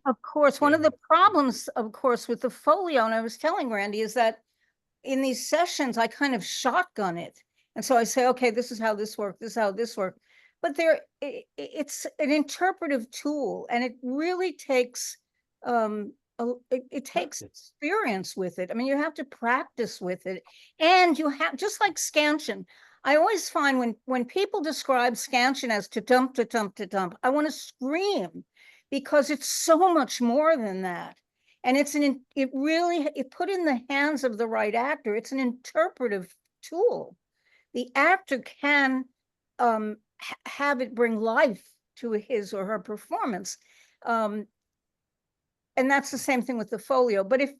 Of course, one of the problems, of course, with the folio, and I was telling Randy, is that in these sessions, I kind of shotgun it. And so I say, okay, this is how this worked, this is how this worked. But it's an interpretive tool, and it really takes, it takes experience with it. I mean, you have to practice with it. And you have, just like scansion, I always find when people describe scansion as to dump, to dump, to dump, I want to scream, because it's so much more than that. And it put in the hands of the right actor. It's an interpretive tool. The actor can have it bring life to his or her performance. And that's the same thing with the folio. But if,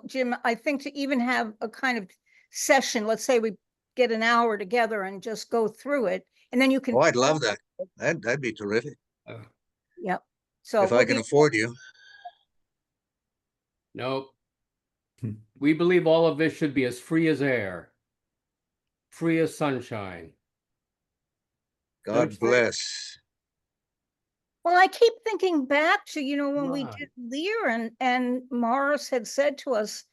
Jim, I think to even have a kind of session, let's say we get an hour together and just go through it, and then you can. Oh, I'd love that. That'd be terrific. Yep. So if I can afford you. Nope. We believe all of this should be as free as air, free as sunshine. God bless. Well, I keep thinking back to, when we did Lear, and Morris had said to us,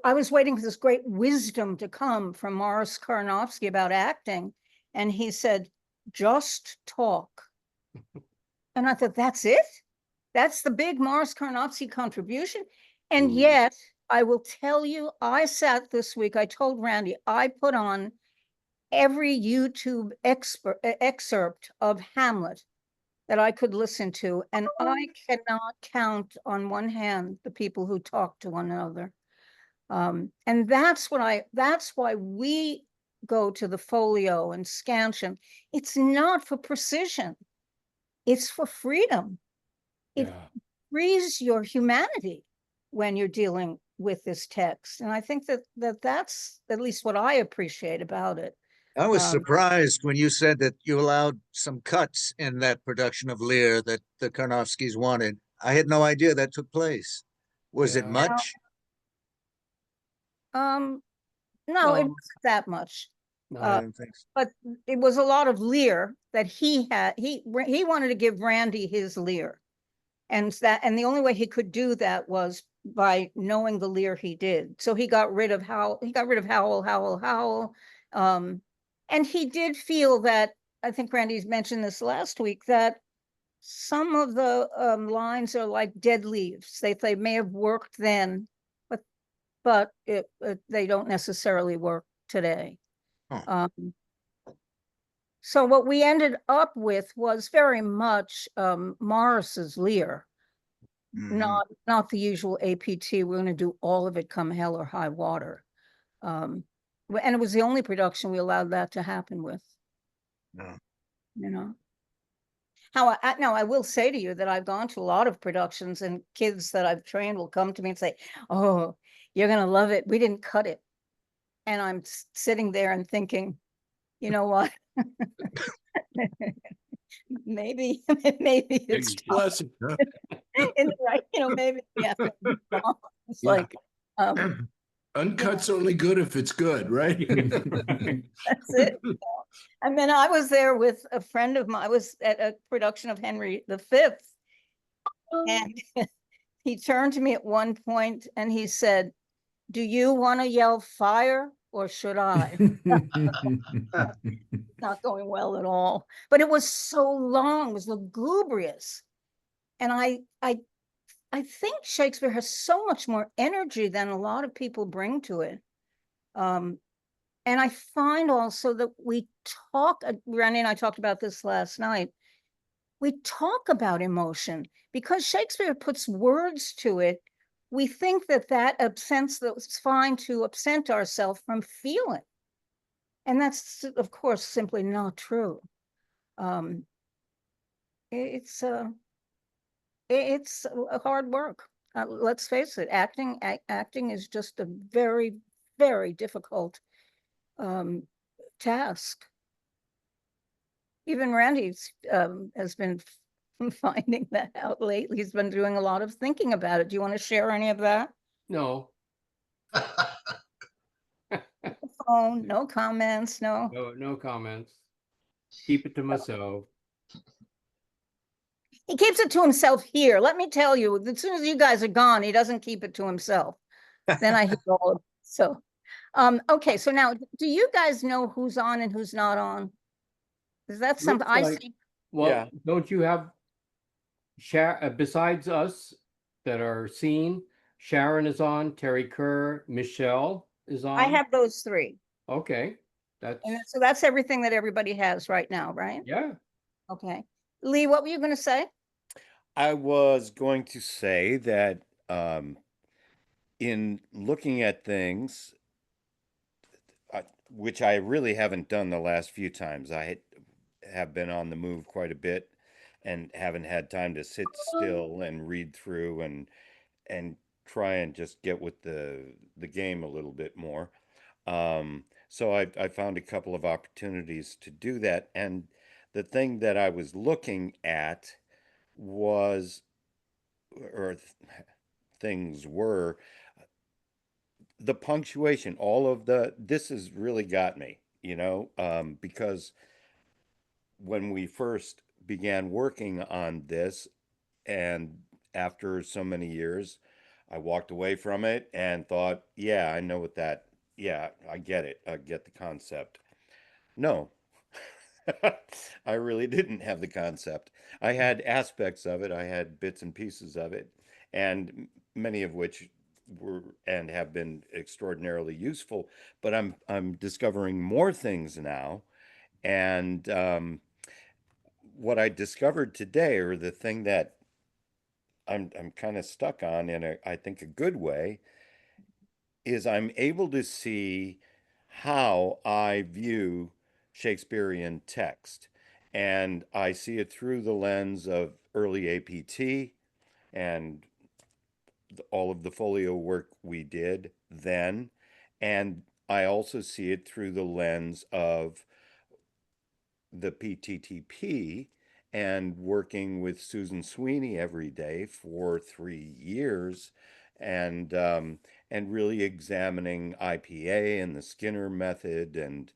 I was waiting for this great wisdom to come from Morris Karnofsky about acting. And he said, just talk. And I thought, that's it? That's the big Morris Karnofsky contribution. And yet, I will tell you, I sat this week, I told Randy, I put on every YouTube excerpt of Hamlet that I could listen to, and I cannot count on one hand the people who talk to one another. And that's why we go to the folio and scansion. It's not for precision. It's for freedom. It frees your humanity when you're dealing with this text. And I think that's at least what I appreciate about it. I was surprised when you said that you allowed some cuts in that production of Lear that the Karnofskys wanted. I had no idea that took place. Was it much? No, it wasn't that much. No, I didn't think so. But it was a lot of Lear that he had. He wanted to give Randy his Lear. And the only way he could do that was by knowing the Lear he did. So he got rid of Howl. He got rid of Howl. And he did feel that, I think Randy's mentioned this last week, that some of the lines are like dead leaves. They may have worked then, but they don't necessarily work today. Oh. So what we ended up with was very much Morris's Lear, not the usual APT. We're going to do all of it come hell or high water. And it was the only production we allowed that to happen with. No. Now I will say to you that I've gone to a lot of productions, and kids that I've trained will come to me and say, oh, you're going to love it. We didn't cut it. And I'm sitting there and thinking, you know what? maybe it's blessing. Right. Maybe yeah. It's like uncut's only good if it's good, right? That's it. And then I was there with a friend of mine. I was at a production of Henry V, and he turned to me at one point and he said, do you want to yell fire or should I? Not going well at all. But it was so long, it was lugubrious. And I think Shakespeare has so much more energy than a lot of people bring to it. And I find also that we talk, Randy and I talked about this last night, we talk about emotion because Shakespeare puts words to it. We think that it's fine to absent ourselves from feeling. And that's, of course, simply not true. It's hard work. Let's face it, acting is just a very, very difficult task. Even Randy has been finding that out lately. He's been doing a lot of thinking about it. Do you want to share any of that? No. Phone, no comments, no. No comments. Keep it to myself. He keeps it to himself here. Let me tell you, as soon as you guys are gone, he doesn't keep it to himself. Then I hear all of it. So, okay. So now, do you guys know who's on and who's not on? Is that something I Looks like- see? Well, Yeah. don't you have besides us that are seen, Sharon is on, Terry Kerr, Michelle is on. I have those three. Okay, that's, And so that's everything that everybody has right now, right? yeah. Okay. Lee, what were you going to say? I was going to say that in looking at things, which I really haven't done the last few times, I have been on the move quite a bit and haven't had time to sit still and read through and try and just get with the game a little bit more. So I found a couple of opportunities to do that, and the thing that I was looking at was, or things were, the punctuation. All of this has really got me, because when we first began working on this, and after so many years, I walked away from it and thought, yeah, I know what that, yeah, I get it. I get the concept. No, I really didn't have the concept. I had aspects of it, I had bits and pieces of it, and many of which were and have been extraordinarily useful, but I'm discovering more things now. And what I discovered today, or the thing that I'm kind of stuck on in I think a good way, is I'm able to see how I view Shakespearean text. And I see it through the lens of early APT and all of the folio work we did then. And I also see it through the lens of the PTTP and working with Susan Sweeney every day for 3 years, and really examining IPA and the Skinner method, and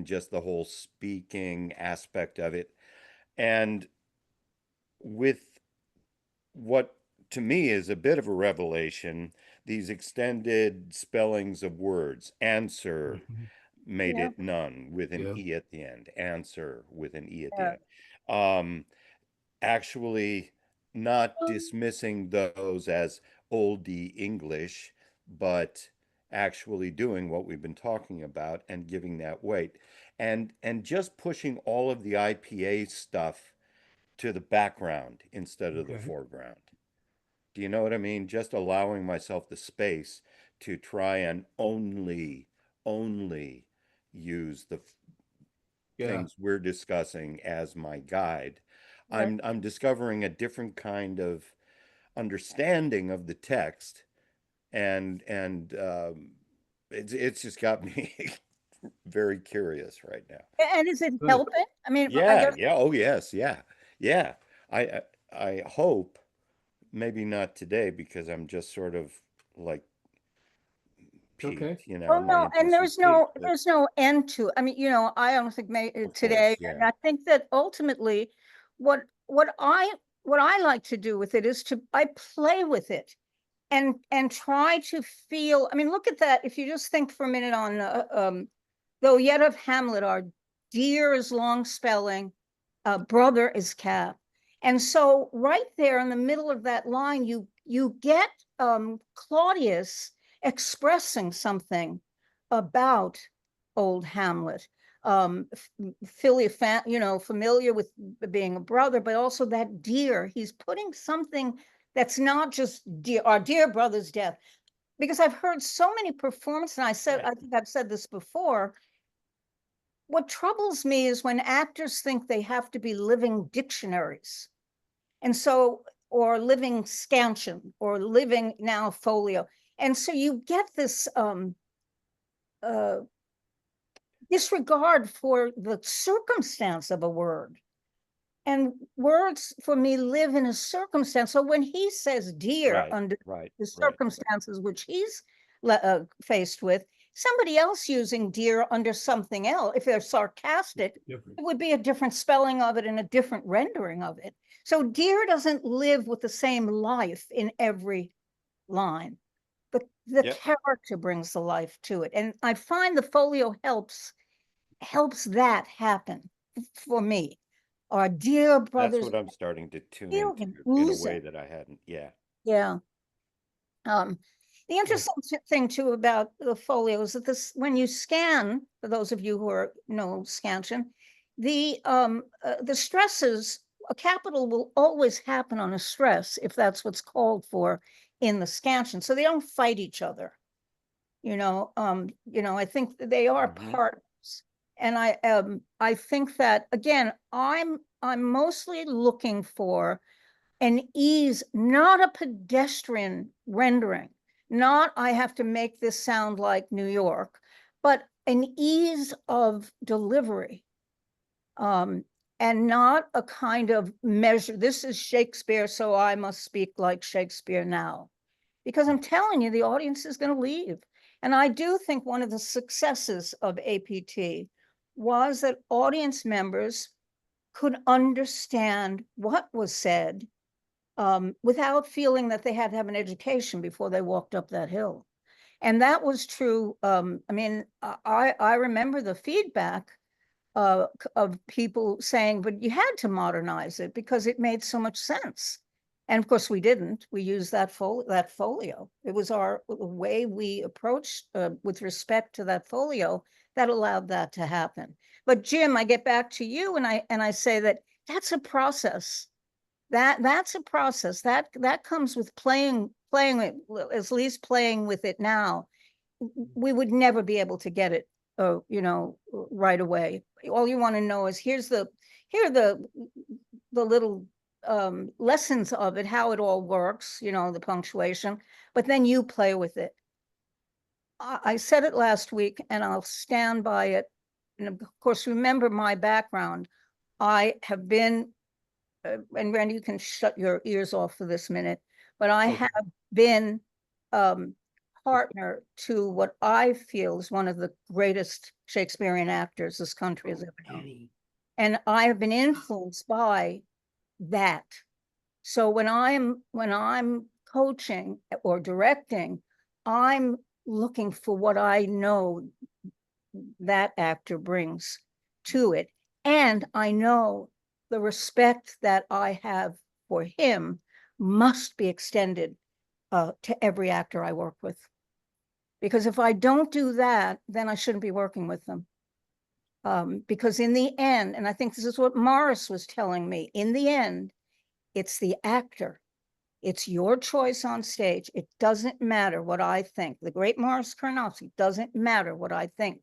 just the whole speaking aspect of it. And with what to me is a bit of a revelation, these extended spellings of words, answer, made Yeah. it none with an Yeah. E at the end, answer with an E at the Yeah. end. Actually not dismissing those as oldie English, but actually doing what we've been talking about and giving that weight. And just pushing all of the IPA stuff to the background instead of the Okay. foreground. Do you know what I mean? Just allowing myself the space to try and only use the Yeah. things we're discussing as my guide. Right. I'm discovering a different kind of understanding of the text, and it's just got me very curious right now. And is it Good. helping? I mean, I Yeah, guess, yeah, oh yes, yeah. I hope, maybe not today because I'm just sort of like Okay. peaked, well, my no, and interest is peaked, but there's no end to it. I mean, I don't think of today, course, and yeah. I think that ultimately what, what I, what I like to do with it is I play with it and try to feel, I mean, look at that. If you just think for a minute on, though yet of Hamlet, our dear is long spelling, brother is calf. And so right there in the middle of that line, you get Claudius expressing something about old Hamlet. Familiar with being a brother, but also that dear. He's putting something that's not just our dear brother's death. Because I've heard so many performances, and I think I've said this before. What troubles me is when actors think they have to be living dictionaries. And so, or living scansion, or living now folio. And so you get this disregard for the circumstance of a word. And words for me live in a circumstance. So when he says dear Right, under right, the right. circumstances which he's faced with, somebody else using dear under something else, if they're sarcastic, Different. it would be a different spelling of it and a different rendering of it. So deer doesn't live with the same life in every line, but the Yep. character brings the life to it. And I find the folio helps that happen for me. Our dear That's brothers what I'm starting to tune feel into him in a oozing. way that I hadn't. Yeah. Yeah. The interesting thing too about the folio is that this, when you scan, for those of you who know scansion, the stresses, a capital will always happen on a stress if that's what's called for in the scansion. So they don't fight each other. I think they are Mhm. partners. And I think that again, I'm mostly looking for an ease, not a pedestrian rendering, not I have to make this sound like New York, but an ease of delivery, and not a kind of measure. This is Shakespeare, so I must speak like Shakespeare now, because I'm telling you, the audience is going to leave. And I do think one of the successes of APT was that audience members could understand what was said, without feeling that they had to have an education before they walked up that hill. And that was true. I mean, I remember the feedback of people saying, but you had to modernize it because it made so much sense. And of course we didn't. We used that folio. It was the way we approached with respect to that folio that allowed that to happen. But Jim, I get back to you and I say that that's a process. That's a process that comes with playing it, at least playing with it now. We would never be able to get it, right away. All you want to know is here are the little lessons of it, how it all works, the punctuation, but then you play with it. I said it last week and I'll stand by it. And of course, remember my background. I have been, and Randy, you can shut your ears off for this minute, but I Okay. have been partner to what I feel is one of the greatest Shakespearean actors this country has ever known. And I have been influenced by that. So when I'm coaching or directing, I'm looking for what I know that actor brings to it. And I know the respect that I have for him must be extended to every actor I work with. Because if I don't do that, then I shouldn't be working with them. Because in the end, and I think this is what Morris was telling me, in the end, it's the actor. It's your choice on stage. It doesn't matter what I think. The great Morris Karnofsky, doesn't matter what I think.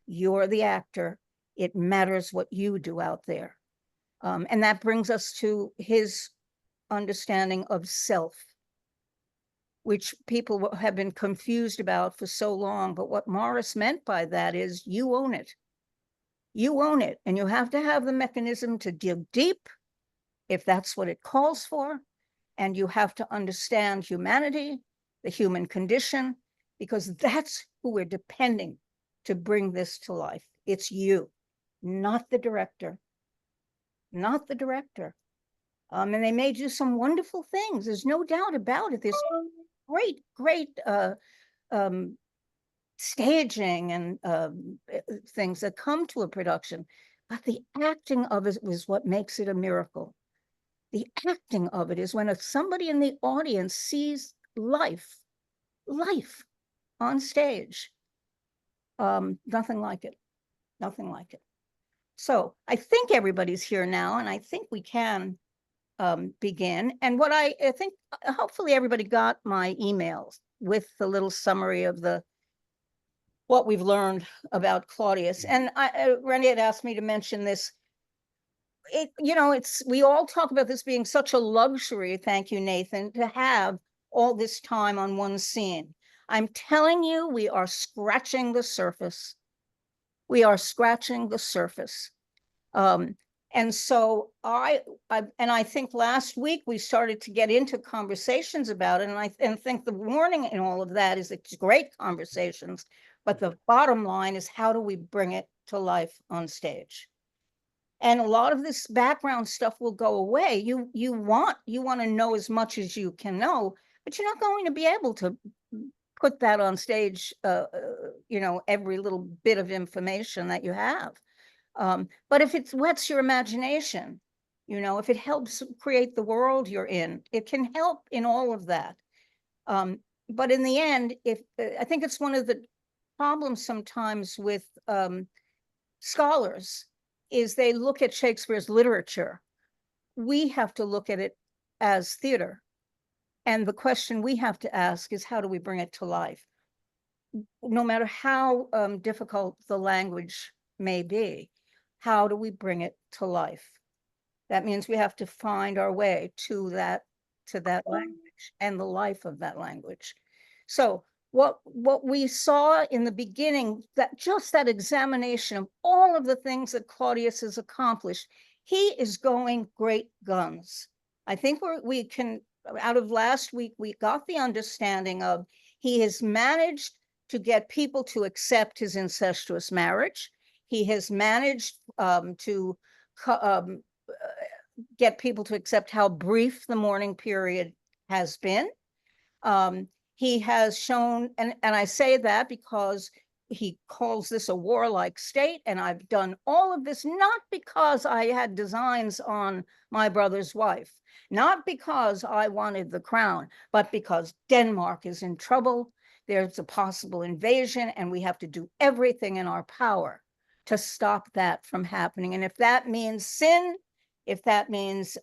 You're the actor. It matters what you do out there. And that brings us to his understanding of self, which people have been confused about for so long. But what Morris meant by that is you own it. You own it. And you have to have the mechanism to dig deep if that's what it calls for. And you have to understand humanity, the human condition, because that's who we're depending to bring this to life. It's you, not the director, not the director. And they may do some wonderful things. There's no doubt about it. There's great staging and things that come to a production, but the acting of it was what makes it a miracle. The acting of it is when somebody in the audience sees life on stage. Nothing like it, nothing like it. So I think everybody's here now, and I think we can begin. And what I think, hopefully everybody got my emails with the little summary of what we've learned about Claudius. And Randy had asked me to mention this. We all talk about this being such a luxury, thank you, Nathan, to have all this time on one scene. I'm telling you, we are scratching the surface. We are scratching the surface. And so I think last week we started to get into conversations about it. And I think the warning in all of that is it's great conversations, but the bottom line is how do we bring it to life on stage? And a lot of this background stuff will go away. You want to know as much as you can know, but you're not going to be able to put that on stage, every little bit of information that you have. But if it whets your imagination, if it helps create the world you're in, it can help in all of that. But in the end, I think it's one of the problems sometimes with scholars is they look at Shakespeare's literature. We have to look at it as theater. And the question we have to ask is, how do we bring it to life? No matter how difficult the language may be, how do we bring it to life? That means we have to find our way to that language and the life of that language. So what we saw in the beginning, that just that examination of all of the things that Claudius has accomplished, he is going great guns. I think we can, out of last week, we got the understanding of he has managed to get people to accept his incestuous marriage. He has managed to get people to accept how brief the mourning period has been. He has shown, and I say that because he calls this a warlike state, and I've done all of this not because I had designs on my brother's wife, not because I wanted the crown, but because Denmark is in trouble. There's a possible invasion, and we have to do everything in our power to stop that from happening. And if that means sin, if that means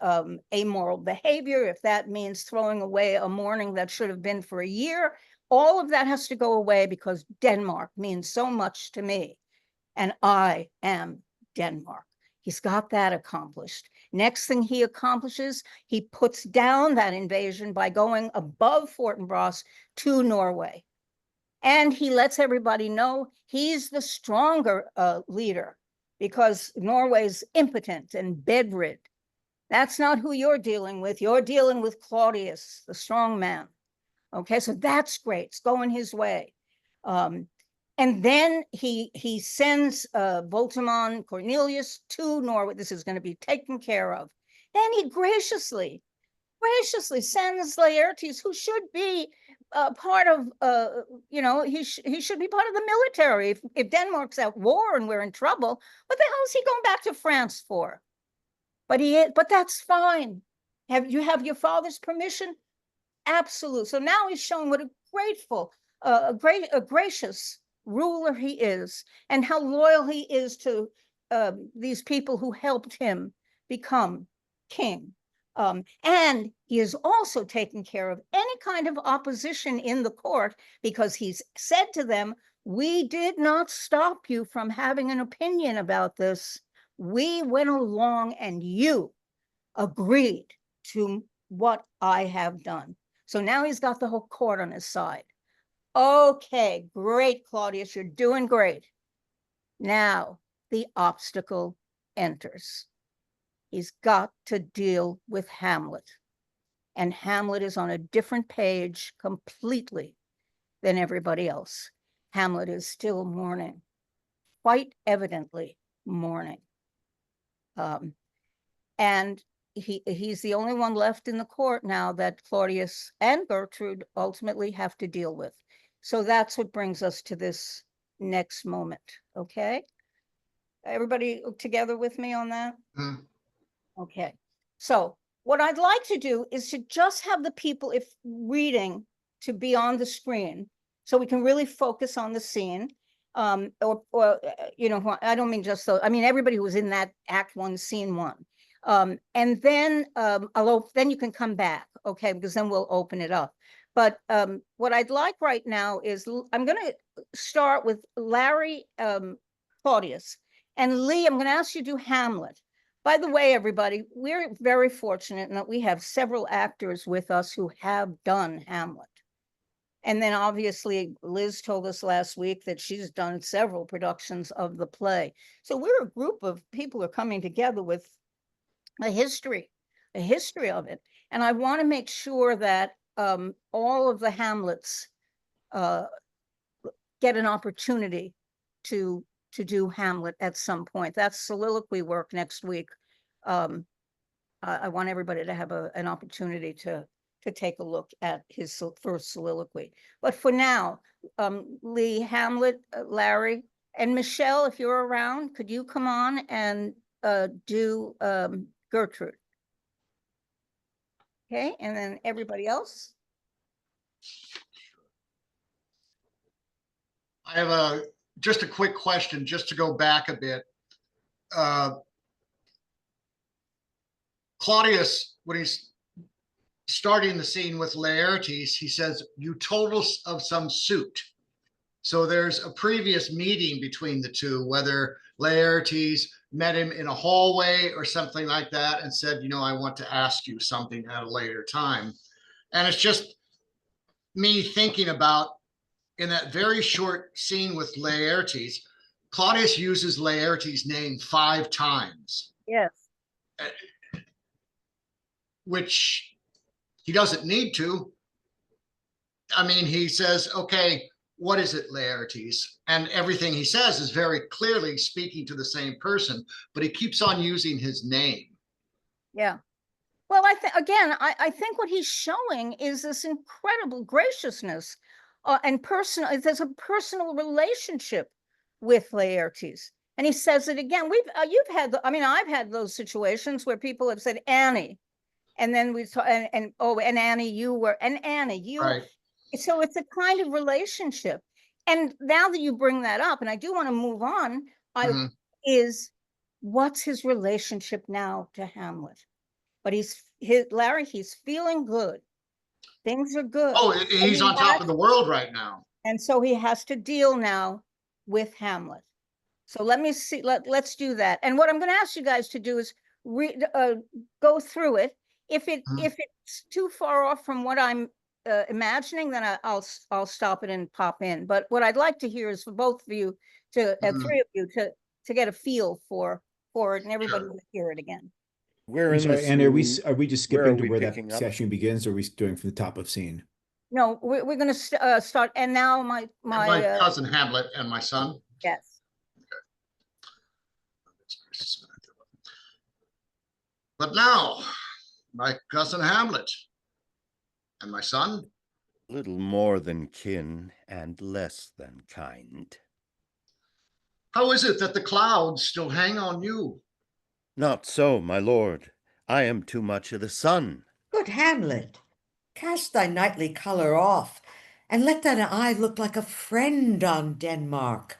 amoral behavior, if that means throwing away a mourning that should have been for a year, all of that has to go away because Denmark means so much to me. And I am Denmark. He's got that accomplished. Next thing he accomplishes, he puts down that invasion by going above Fortinbras to Norway. And he lets everybody know he's the stronger leader, because Norway's impotent and bedrid. That's not who you're dealing with. You're dealing with Claudius, the strong man. Okay, so that's great. It's going his way. And then he sends Voltimand Cornelius to Norway. This is going to be taken care of. Then he graciously sends Laertes, who should be part of, he should be part of the military. If Denmark's at war and we're in trouble, what the hell is he going back to France for? But that's fine. You have your father's permission? Absolute. So now he's shown what a grateful, a gracious ruler he is, and how loyal he is to these people who helped him become king. And he is also taking care of any kind of opposition in the court, because he's said to them, we did not stop you from having an opinion about this. We went along and you agreed to what I have done. So now he's got the whole court on his side. Okay, great, Claudius, you're doing great. Now the obstacle enters. He's got to deal with Hamlet. And Hamlet is on a different page completely than everybody else. Hamlet is still mourning, quite evidently mourning. And he's the only one left in the court now that Claudius and Gertrude ultimately have to deal with. So that's what brings us to this next moment, okay? Everybody together with me on that? Okay, so what I'd like to do is to just have the people, if reading, to be on the screen so we can really focus on the scene. I don't mean just so, I mean everybody who was in that act one, scene one. And then then you can come back, okay, because then we'll open it up. But what I'd like right now is I'm going to start with Larry Claudius, and Lee, I'm going to ask you to do Hamlet. By the way, everybody, we're very fortunate in that we have several actors with us who have done Hamlet. And then obviously Liz told us last week that she's done several productions of the play. So we're a group of people who are coming together with a history of it. And I want to make sure that all of the Hamlets get an opportunity to to do Hamlet at some point. That's soliloquy work next week. I want everybody to have an opportunity to take a look at his first soliloquy. But for now, Lee, Hamlet, Larry, and Michelle, if you're around, could you come on and do Gertrude? Okay, and then everybody else. I have just a quick question, just to go back a bit. Claudius, when he's starting the scene with Laertes, he says, "You told us of some suit." So there's a previous meeting between the two, whether Laertes met him in a hallway or something like that and said, I want to ask you something at a later time. And it's just me thinking about, in that very short scene with Laertes, Claudius uses Laertes' name 5 times. Yes. Which he doesn't need to. I mean, he says, okay, what is it, Laertes? And everything he says is very clearly speaking to the same person, but he keeps on using his name. Yeah. Well, I think what he's showing is this incredible graciousness and personal. There's a personal relationship with Laertes, and he says it again. You've had. I've had those situations where people have said Annie, and then we talk, and Annie, you were, and Annie, you. Right. So it's a kind of relationship. And now that you bring that up, and I do want to move on, what's his relationship now to Hamlet? But Larry, he's feeling good. Things are good. Oh, he's on top of the world right now. And so he has to deal now with Hamlet. So let me see, let's do that. And what I'm going to ask you guys to do is go through it. If it's too far off from what I'm imagining, then I'll stop it and pop in. But what I'd like to hear is for both of you three of you to get a feel for it, and everybody will hear it again. We're I'm in the sorry, and scene. are we just Where are skipping to we where that picking up? session begins, or are we doing from the top of scene? No, we're going to start. And now my cousin Hamlet and my son. yes. But now, my cousin Hamlet and my son. Little more than kin and less than kind. How is it that the clouds still hang on you? Not so, my lord. I am too much of the sun. Good Hamlet, cast thy knightly colour off, and let thine eye look like a friend on Denmark.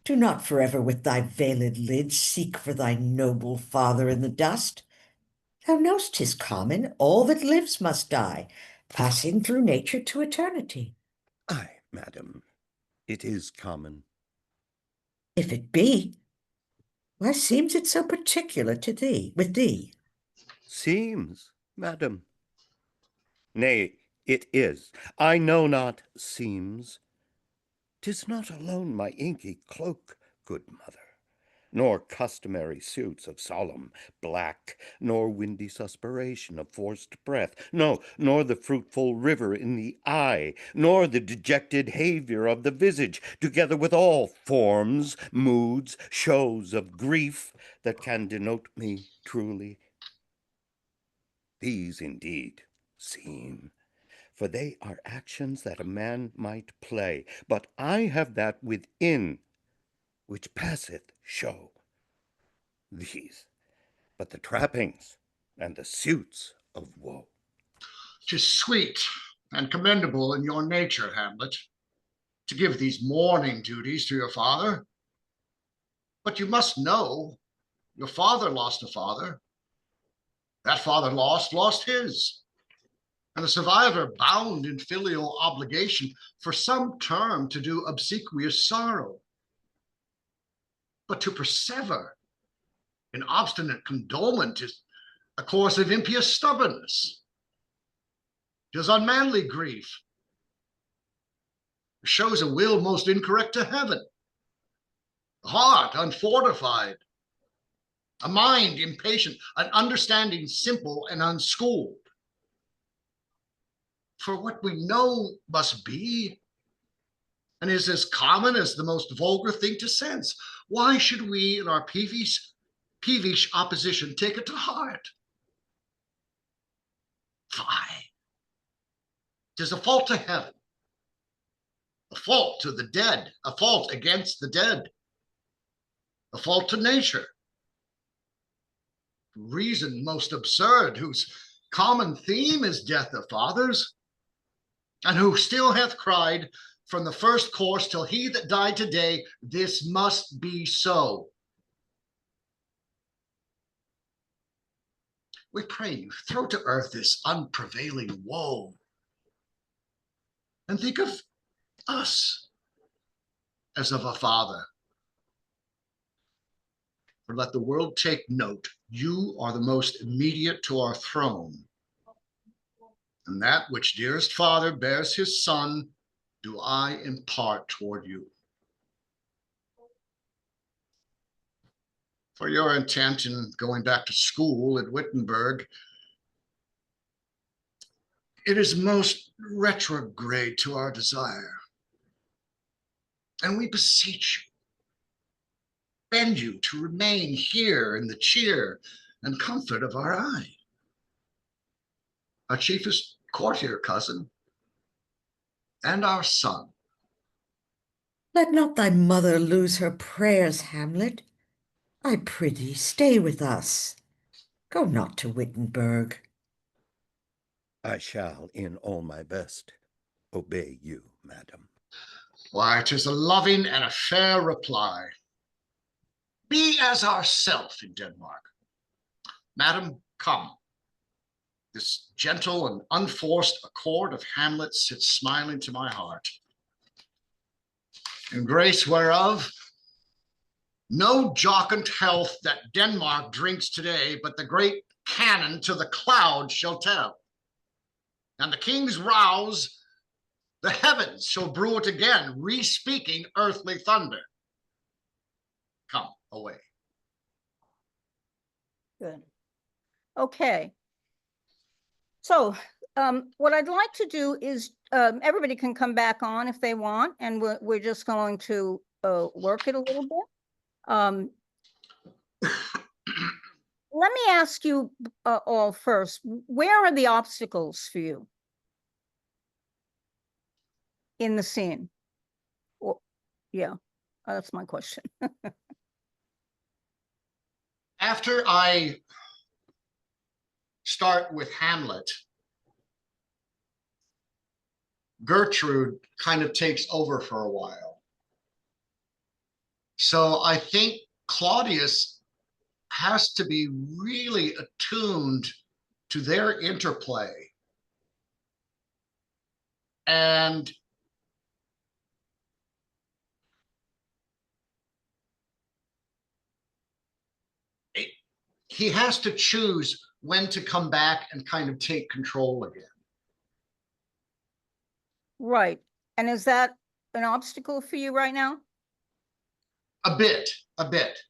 Do not forever with thy veiled lids seek for thy noble father in the dust. Thou know'st 'tis common, all that lives must die, passing through nature to eternity. Aye, madam, it is common. If it be, why seems it so particular to thee, with thee? Seems, madam. Nay, it is. I know not seems. 'Tis not alone my inky cloak, good mother, nor customary suits of solemn black, nor windy suspiration of forced breath, no, nor the fruitful river in the eye, nor the dejected haviour of the visage, together with all forms, moods, shows of grief that can denote me truly. These indeed seem, for they are actions that a man might play, but I have that within which passeth show. These, but the trappings and the suits of woe. 'Tis sweet and commendable in your nature, Hamlet, to give these mourning duties to your father. But you must know, your father lost a father. That father lost his. And the survivor bound in filial obligation for some term to do obsequious sorrow. But to persever in obstinate condolement is a course of impious stubbornness. 'Tis unmanly grief. It shows a will most incorrect to heaven, a heart unfortified, a mind impatient, an understanding simple and unschooled. For what we know must be, and is as common as the most vulgar thing to sense. Why should we, in our peevish opposition, take it to heart? Fie. 'Tis a fault to heaven, a fault to the dead, a fault against the dead, a fault to nature. Reason most absurd, whose common theme is death of fathers, and who still hath cried from the first course till he that died today, this must be so. We pray you, throw to earth this unprevailing woe, and think of us as of a father. For let the world take note, you are the most immediate to our throne, and that which dearest father bears his son, do I impart toward you. For your intent in going back to school at Wittenberg, it is most retrograde to our desire. And we beseech you, bend you to remain here in the cheer and comfort of our eye. Our chiefest courtier cousin, and our son. Let not thy mother lose her prayers, Hamlet. I prithee, stay with us. Go not to Wittenberg. I shall, in all my best, obey you, madam. Why, 'tis a loving and a fair reply. Be as ourself in Denmark. Madam, come. This gentle and unforced accord of Hamlet sits smiling to my heart, in grace whereof no jocund health that Denmark drinks today, but the great cannon to the clouds shall tell. And the king's rouse, the heavens shall brew it again, re-speaking earthly thunder. Come away. Good. Okay. So what I'd like to do is everybody can come back on if they want, and we're just going to work it a little bit. Let me ask you all first, where are the obstacles for you in the scene? Well, yeah, that's my question. After I start with Hamlet, Gertrude kind of takes over for a while. So I think Claudius has to be really attuned to their interplay. And he has to choose when to come back and kind of take control again. Right. And is that an obstacle for you right now? A bit.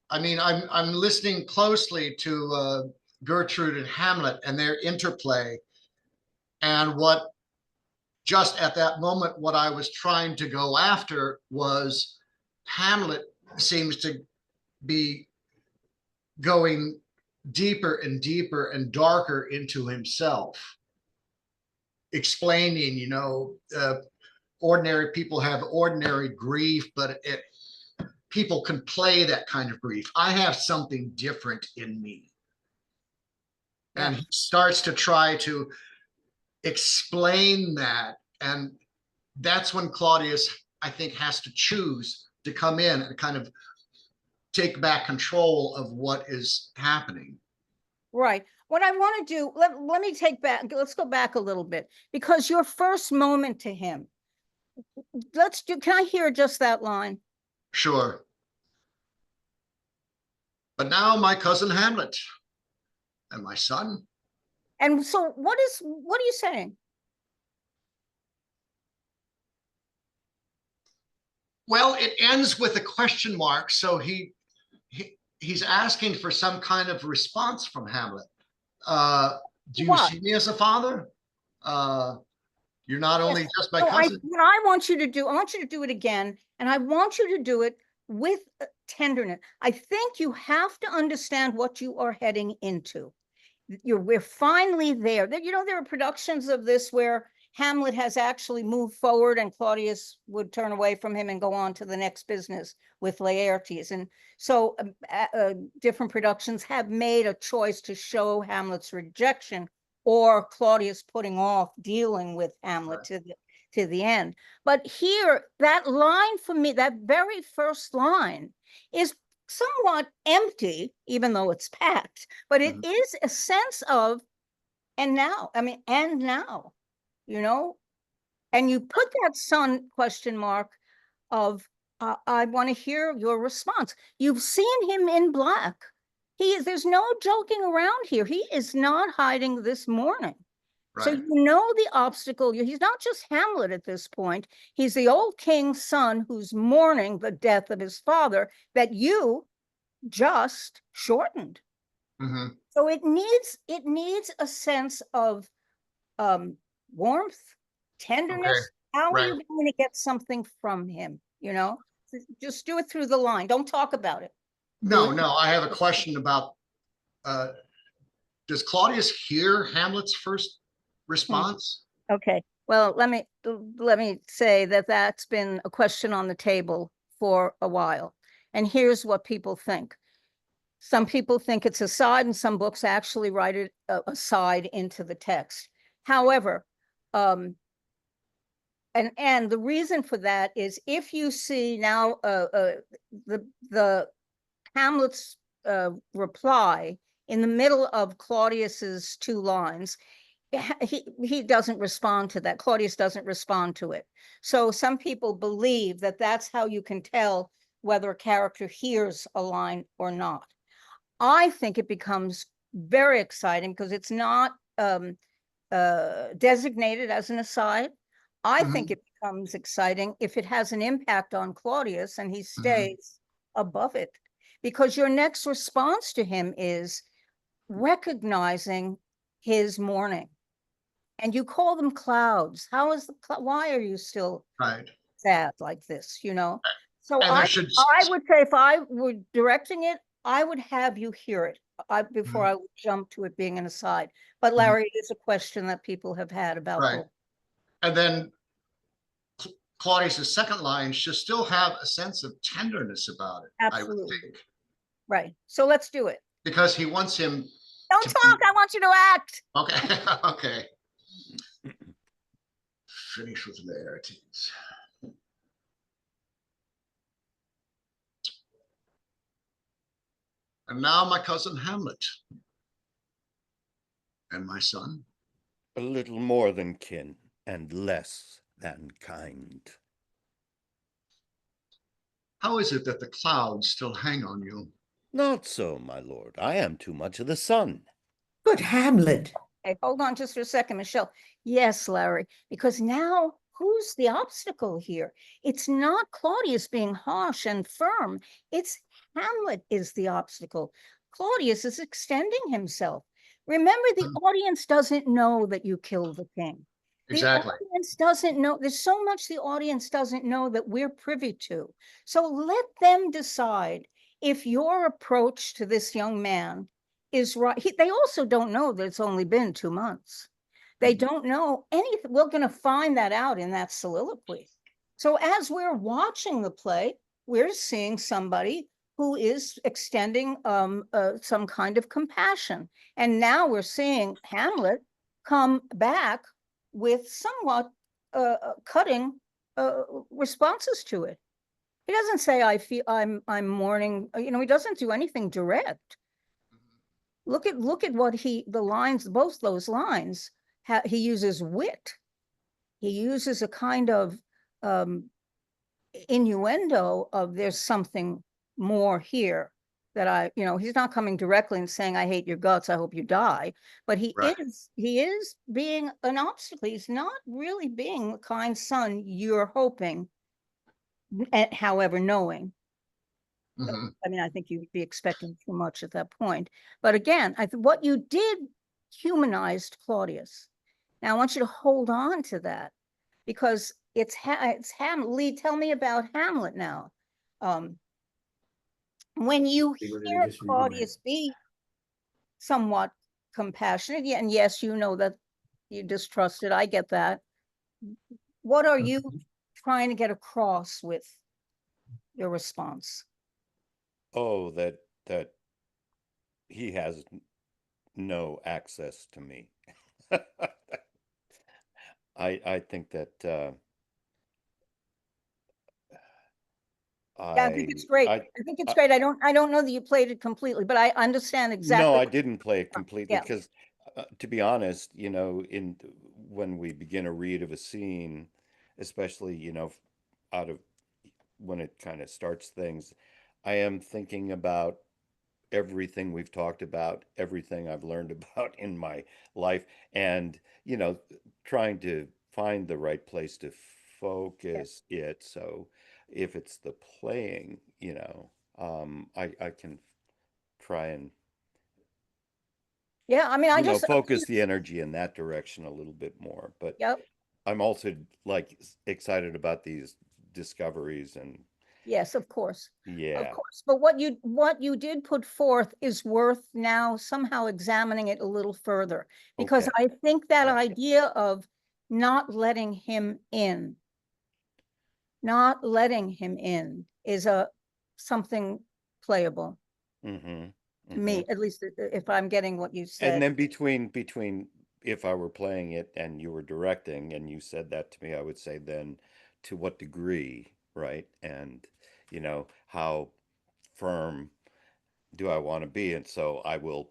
I mean, I'm listening closely to Gertrude and Hamlet and their interplay. And what just at that moment, what I was trying to go after was Hamlet seems to be going deeper and deeper and darker into himself, explaining, you know, ordinary people have ordinary grief, but people can play that kind of grief. I have something different in me. And he starts to try to explain that. And that's when Claudius, I think, has to choose to come in and kind of take back control of what is happening. Right. What I want to do, let me take back, let's go back a little bit, because your first moment to him, can I hear just that line? Sure. But now my cousin Hamlet and my son. And so what are you saying? Well, it ends with a question mark. So he's asking for some kind of response from Hamlet. Do you see me as a father? You're not only just my So cousin. what I want you to do, I want you to do it again, and I want you to do it with tenderness. I think you have to understand what you are heading into. We're finally there. There are productions of this where Hamlet has actually moved forward and Claudius would turn away from him and go on to the next business with Laertes. And so different productions have made a choice to show Hamlet's rejection or Claudius putting off dealing with Hamlet to the end. But here, that line for me, that very first line is somewhat empty, even though it's packed, but it is a sense of, and now, and you put that son question mark of, I want to hear your response. You've seen him in black. There's no joking around here. He is not hiding this mourning. Right. So the obstacle. He's not just Hamlet at this point. He's the old king's son who's mourning the death of his father that you just shortened. So it needs a sense of warmth, tenderness. Okay. How are Right. you going to get something from him? Just do it through the line. Don't talk about it. No, I have a question about, does Claudius hear Hamlet's first response? Okay. Well, let me say that that's been a question on the table for a while. And here's what people think. Some people think it's aside, and some books actually write it aside into the text. However, and the reason for that is if you see now the Hamlet's reply in the middle of Claudius's two lines, he doesn't respond to that. Claudius doesn't respond to it. So some people believe that that's how you can tell whether a character hears a line or not. I think it becomes very exciting because it's not designated as an aside. I think it becomes exciting if it has an impact on Claudius and he stays above it, because your next response to him is recognizing his mourning. And you call them clouds. Why are you still sad like this, So I would say if I were directing it, I would have you hear it before I would jump to it being an aside. But Larry, it is a question that people have had about. Right. And then Claudius's second line should still have a sense of tenderness about it. Absolutely. I would think. Right. So let's do it. Because he wants him. Don't talk. I want you to act. Okay. Okay. Finish with Laertes. And now my cousin Hamlet. And my son. A little more than kin and less than kind. How is it that the clouds still hang on you? Not so, my lord. I am too much of the sun. But Hamlet. Okay, hold on just for a second, Michelle. Yes, Larry, because now who's the obstacle here? It's not Claudius being harsh and firm. It's Hamlet is the obstacle. Claudius is extending himself. Remember, the audience doesn't know that you killed the king. Exactly. The audience doesn't know. There's so much the audience doesn't know that we're privy to. So let them decide if your approach to this young man is right. They also don't know that it's only been 2 months. They don't know anything. We're going to find that out in that soliloquy. So as we're watching the play, we're seeing somebody who is extending some kind of compassion. And now we're seeing Hamlet come back with somewhat cutting responses to it. He doesn't say, I'm mourning, he doesn't do anything direct. Look at what both those lines, he uses wit. He uses a kind of innuendo of there's something more here that he's not coming directly and saying, I hate your guts, I hope you die. But he is being an obstacle. He's not really being the kind son you're hoping, however, knowing. I think you'd be expecting too much at that point. But again, what you did humanized Claudius. Now I want you to hold on to that. because it's Lee, tell me about Hamlet now. When you They were gonna hear just read Claudius be somewhat compassionate, and yes, you know that you distrust it, I get that. What are you trying to get across with your response? Oh, that he has no access to me. I think that Yeah, I think it's great. I think it's great. I don't know that you played it completely, but I understand exactly. No, I didn't play it completely Yeah. because, to be honest, when we begin a read of a scene, especially, out of when it kind of starts things, I am thinking about everything we've talked about, everything I've learned about in my life, and, trying to find the right place to focus it. So if it's the playing, I can try and Yeah, I mean, I just focus the energy in that direction a little bit more. But yep. I'm also like excited about these discoveries and Yes, of course. Of yeah. course. But what you did put forth is worth now somehow examining it a little further, because Okay. I think that Yeah. idea of not letting him in is something playable Mm-hmm. to me, at least if I'm getting what you And said. then between if I were playing it and you were directing and you said that to me, I would say then to what degree, right? And how firm do I want to be? And so I'll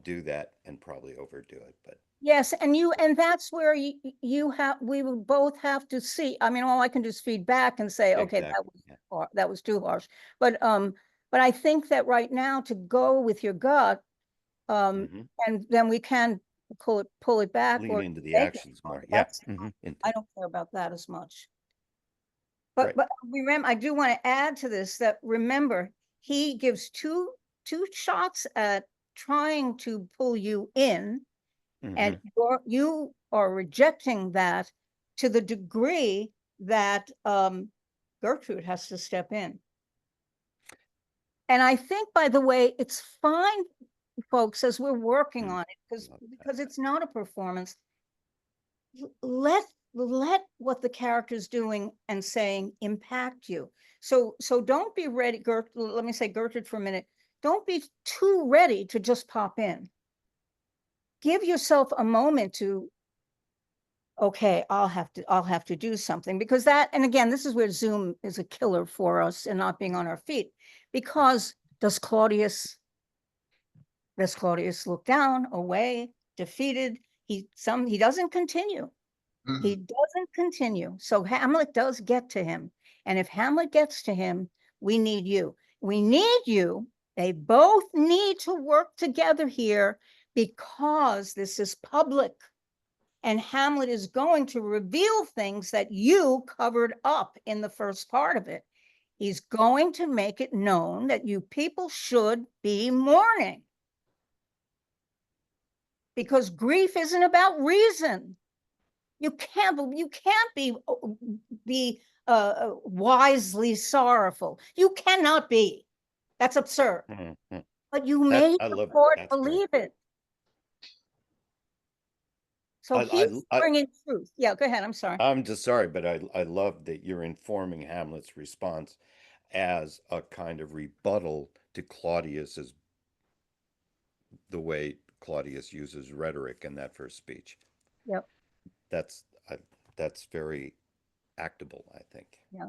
do that and probably overdo it, but Yes, and that's where we will both have to see. I mean, all I can do is feed back and say, okay, exactly. Yeah. that was too harsh. But I think that right now to go with your gut, Mm-hmm. and then we can pull it back Lean or into the make it actions more. hard. Yeah. That's Mm-hmm. I don't care about that as much. Right. But remember, I do want to add to this that remember, he gives two shots at trying to pull you in, and Mm-hmm. you are rejecting that to the degree that Gertrude has to step in. And I think, by the way, it's fine, folks, as we're working on it, because it's not a performance. Let what the character's doing and saying impact you. So don't be ready, let me say Gertrude for a minute. Don't be too ready to just pop in. Give yourself a moment to, okay, I'll have to do something, because that, and again, this is where Zoom is a killer for us and not being on our feet, because does Claudius look down, away, defeated? He doesn't continue. He doesn't continue. So Hamlet does get to him. And if Hamlet gets to him, we need you. We need you. They both need to work together here, because this is public. And Hamlet is going to reveal things that you covered up in the first part of it. He's going to make it known that you people should be mourning. Because grief isn't about reason. You can't be wisely sorrowful. You cannot be. That's absurd. Mm-hmm. But you made I the love court that's believe great. it. So he's bringing truth. Yeah, go ahead. I'm sorry. I'm just sorry, but I love that you're informing Hamlet's response as a kind of rebuttal to Claudius's the way Claudius uses rhetoric in that first speech. Yep. That's that's very actable, I think. Yeah.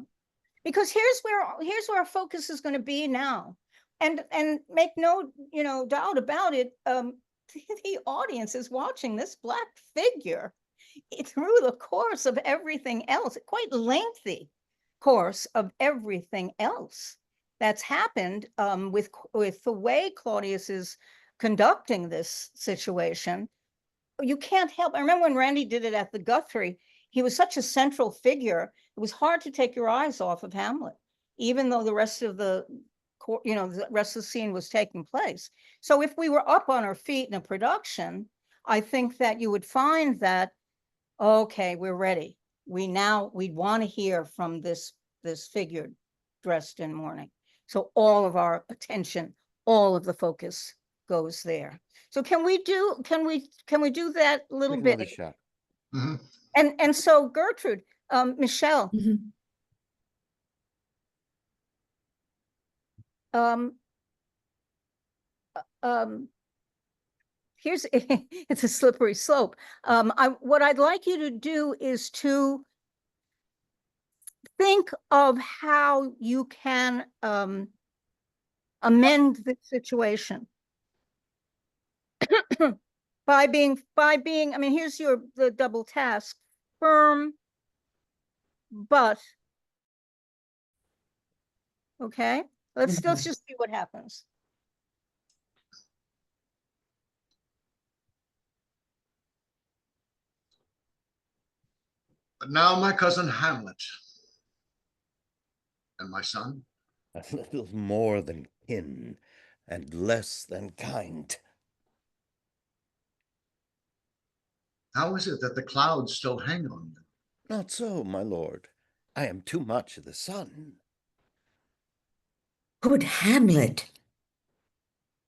Because here's where our focus is going to be now. And make no, doubt about it. The audience is watching this black figure through the course of everything else, quite lengthy course of everything else that's happened with the way Claudius is conducting this situation. You can't help. I remember when Randy did it at the Guthrie, he was such a central figure. It was hard to take your eyes off of Hamlet, even though the rest of the scene was taking place. So if we were up on our feet in a production, I think that you would find that Okay, we're ready. We want to hear from this figure dressed in mourning. So all of our attention, all of the focus goes there. So can we do that little Take bit? another shot. Mhm. And so Gertrude, Michelle, um, here's it's a slippery slope. What I'd like you to do is to think of how you can amend the situation by being, I mean, here's the double task: firm, but, okay, let's just see what happens. But now my cousin Hamlet and my son, A little more than kin and less than kind. how is it that the clouds still hang on you? Not so, my lord. I am too much of the sun. Good Hamlet,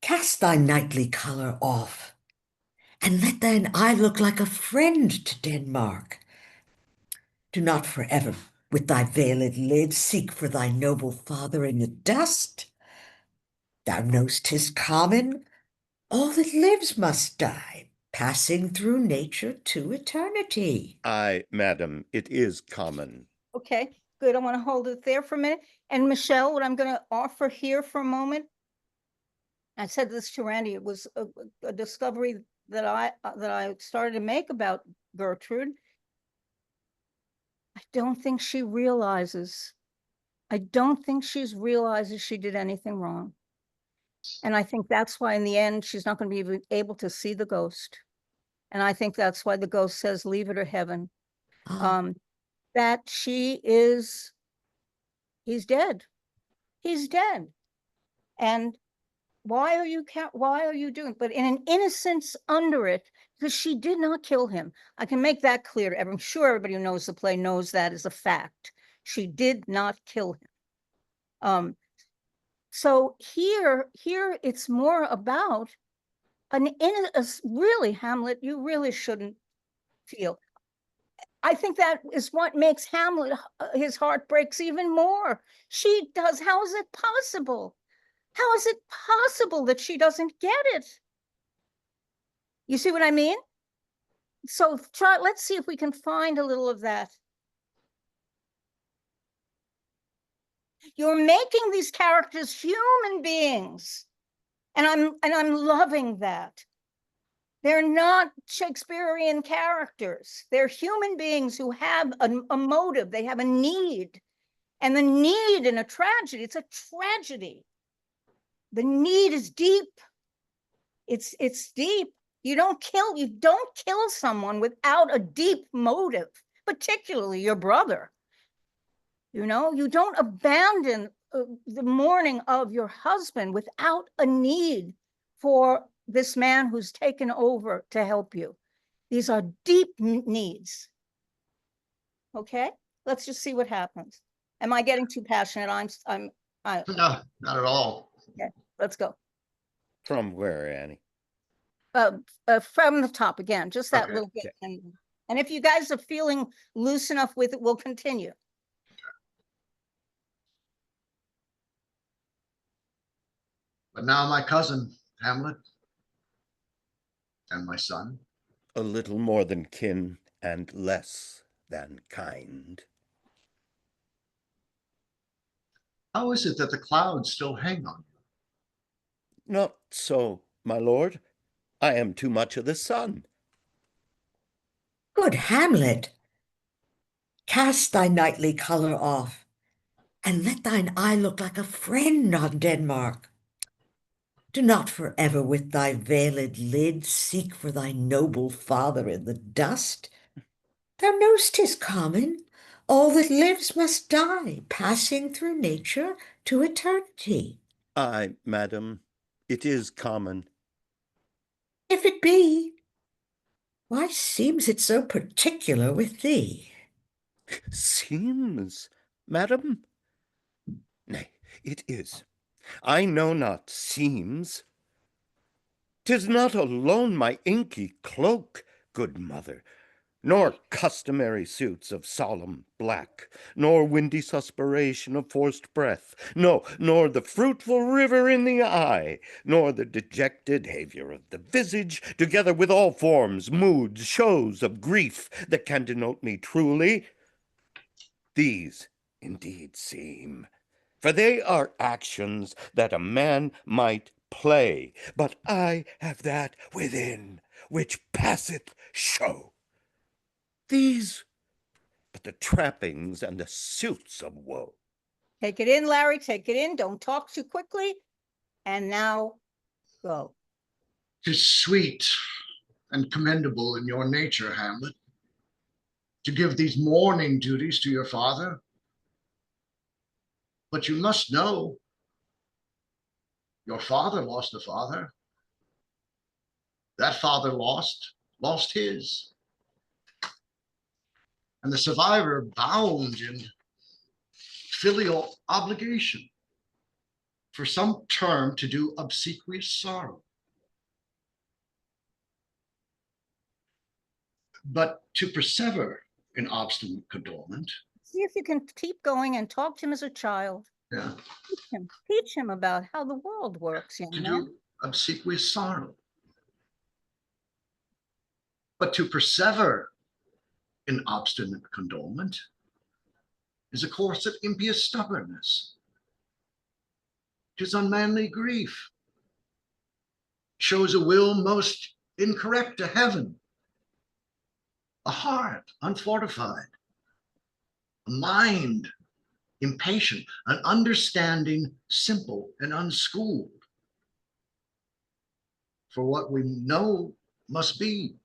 cast thy knightly colour off, and let thine eye look like a friend to Denmark. Do not forever with thy veiled lids seek for thy noble father in the dust. Thou know'st 'tis common, all that lives must die, passing through nature to eternity. Aye, madam, it is common. Okay, good. I want to hold it there for a minute. And Michelle, what I'm going to offer here for a moment, I said this to Randy, it was a discovery that I started to make about Gertrude. I don't think she realizes she did anything wrong. And I think that's why in the end, she's not going to be even able to see the ghost. And I think that's why the ghost says, leave it or heaven. That he's dead. He's dead. And why are you doing, but in an innocence under it, because she did not kill him. I can make that clear to everyone. I'm sure everybody who knows the play knows that is a fact. She did not kill him. So here it's more about really, Hamlet, you really shouldn't feel. I think that is what makes Hamlet, his heart breaks even more. She does. How is it possible? How is it possible that she doesn't get it? You see what I mean? So let's see if we can find a little of that. You're making these characters human beings. And I'm loving that. They're not Shakespearean characters. They're human beings who have a motive. They have a need. And the need in a tragedy, it's a tragedy. The need is deep. It's deep. You don't kill someone without a deep motive, particularly your brother. You know, you don't abandon the mourning of your husband without a need for this man who's taken over to help you. These are deep needs. Okay, let's just see what happens. Am I getting too passionate? No, not at all. Okay, let's go. From where, Annie? From the top again, just that Okay. little bit. And if you guys are feeling loose enough with it, we'll continue. But now my cousin Hamlet and my son, A little more than kin and less than kind. how is it that the clouds still hang on you? Not so, my lord. I am too much of the sun. Good Hamlet, cast thy knightly colour off, and let thine eye look like a friend on Denmark. Do not forever with thy veiled lids seek for thy noble father in the dust. Thou know'st 'tis common, all that lives must die, passing through nature to eternity. Aye, madam, it is common. If it be, Why seems it so particular with thee? Seems, madam? Nay, it is. I know not seems. 'Tis not alone my inky cloak, good mother, nor customary suits of solemn black, nor windy suspiration of forced breath, no, nor the fruitful river in the eye, nor the dejected behaviour of the visage, together with all forms, moods, shows of grief that can denote me truly. These indeed seem, for they are actions that a man might play, but I have that within which passeth show. These but the trappings and the suits of woe. Take it in, Larry, take it in. Don't talk too quickly. And now go. 'Tis sweet and commendable in your nature, Hamlet, to give these mourning duties to your father. But you must know your father lost a father. That father lost his. And the survivor bound in filial obligation for some term to do obsequious sorrow. But to persever in obstinate condolement. See if you can keep going and talk to him as a child. Yeah. Teach him about how the world works, young To man. do obsequious sorrow. But to persever in obstinate condolement is a course of impious stubbornness. 'Tis unmanly grief. Shows a will most incorrect to heaven, a heart unfortified, a mind impatient, an understanding simple and unschooled. For what we know must be,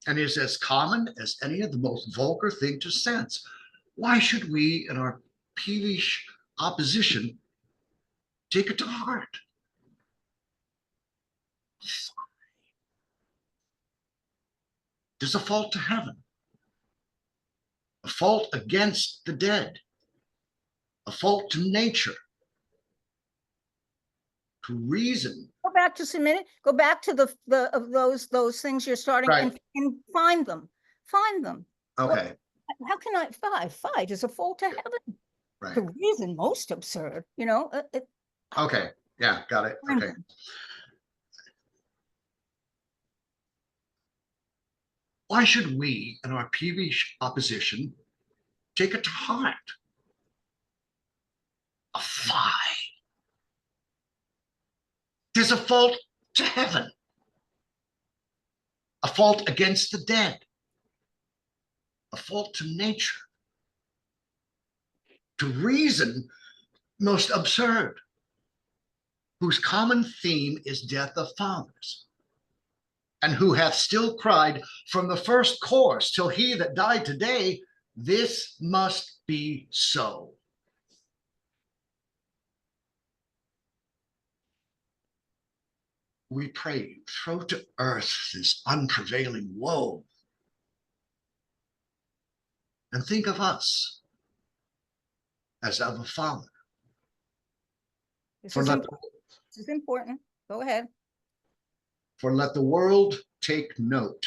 and is as common as any of the most vulgar thing to sense. Why should we, in our peevish opposition, take it to heart? There's a fault to heaven, a fault against the dead, a fault to nature, to reason. Go back just a minute. Go back to those things you're starting Right. and find them. Find them. Okay, How can I fight is a fault to heaven. right. The reason most absurd, you know. Okay, yeah, got it. Find Okay. them. Why should we, in our peevish opposition, take it to heart? A fie. 'Tis a fault to heaven, a fault against the dead, a fault to nature, to reason most absurd, whose common theme is death of fathers, and who hath still cried from the first course till he that died today, this must be so. We pray, throw to earth this unprevailing woe, and think of us as of a father. This For is let, important. This is important. Go ahead. for let the world take note.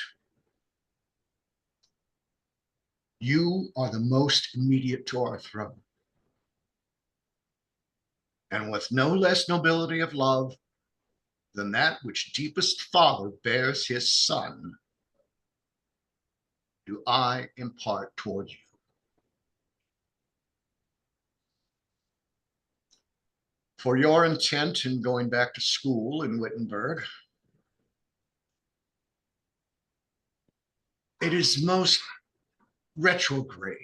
You are the most immediate to our throne. And with no less nobility of love than that which deepest father bears his son, do I impart toward you. For your intent in going back to school in Wittenberg, it is most retrograde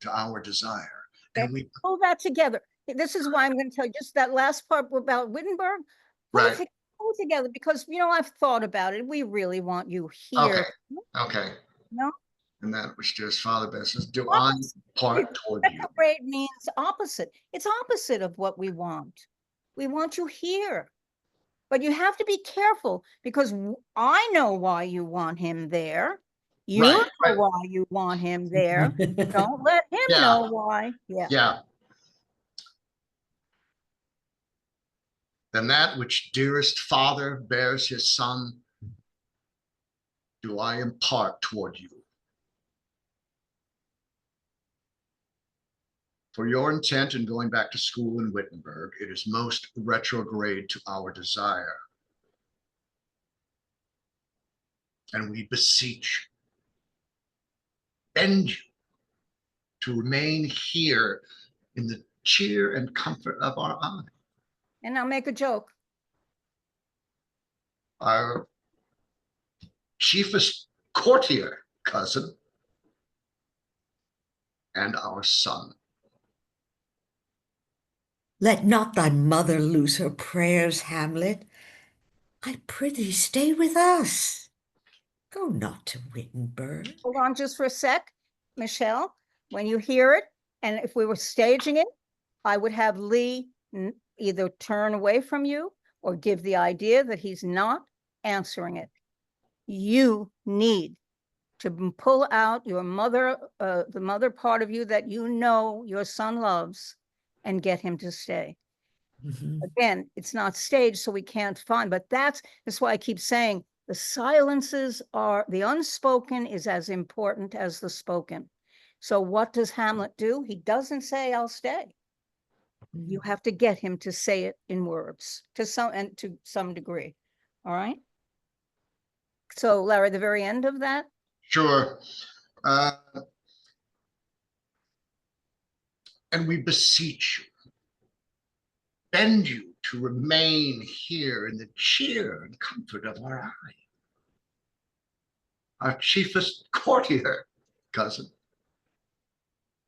to our desire. And we, Pull that together. This is why I'm going to tell you just that last part about Wittenberg. right, Pull it together because, you know, I've thought about it. We really want you here. okay. No? And that which dearest father bears us, do I impart toward you. Retrograde means opposite. It's opposite of what we want. We want you here. But you have to be careful because I know why you want him there. You Right, know right. why you want him there. Don't let him Yeah. know why. Yeah. Yeah. Then that which dearest father bears his son, do I impart toward you. For your intent in going back to school in Wittenberg, it is most retrograde to our desire. And we beseech, bend you to remain here in the cheer and comfort of our eye. And I'll make a joke. Our chiefest courtier cousin and our son. Let not thy mother lose her prayers, Hamlet. I prithee stay with us. Go not to Wittenberg. Hold on just for a sec. Michelle, when you hear it, and if we were staging it, I would have Lee either turn away from you or give the idea that he's not answering it. You need to pull out your mother, the mother part of you that you know your son loves, and get him to stay. Mhm. Again, it's not staged, so we can't find, but that's why I keep saying the silences are, the unspoken is as important as the spoken. So what does Hamlet do? He doesn't say, I'll stay. You have to get him to say it in words to some degree. All right. So Larry, the very end of that. Sure. And we beseech you, bend you to remain here in the cheer and comfort of our eye. Our chiefest courtier cousin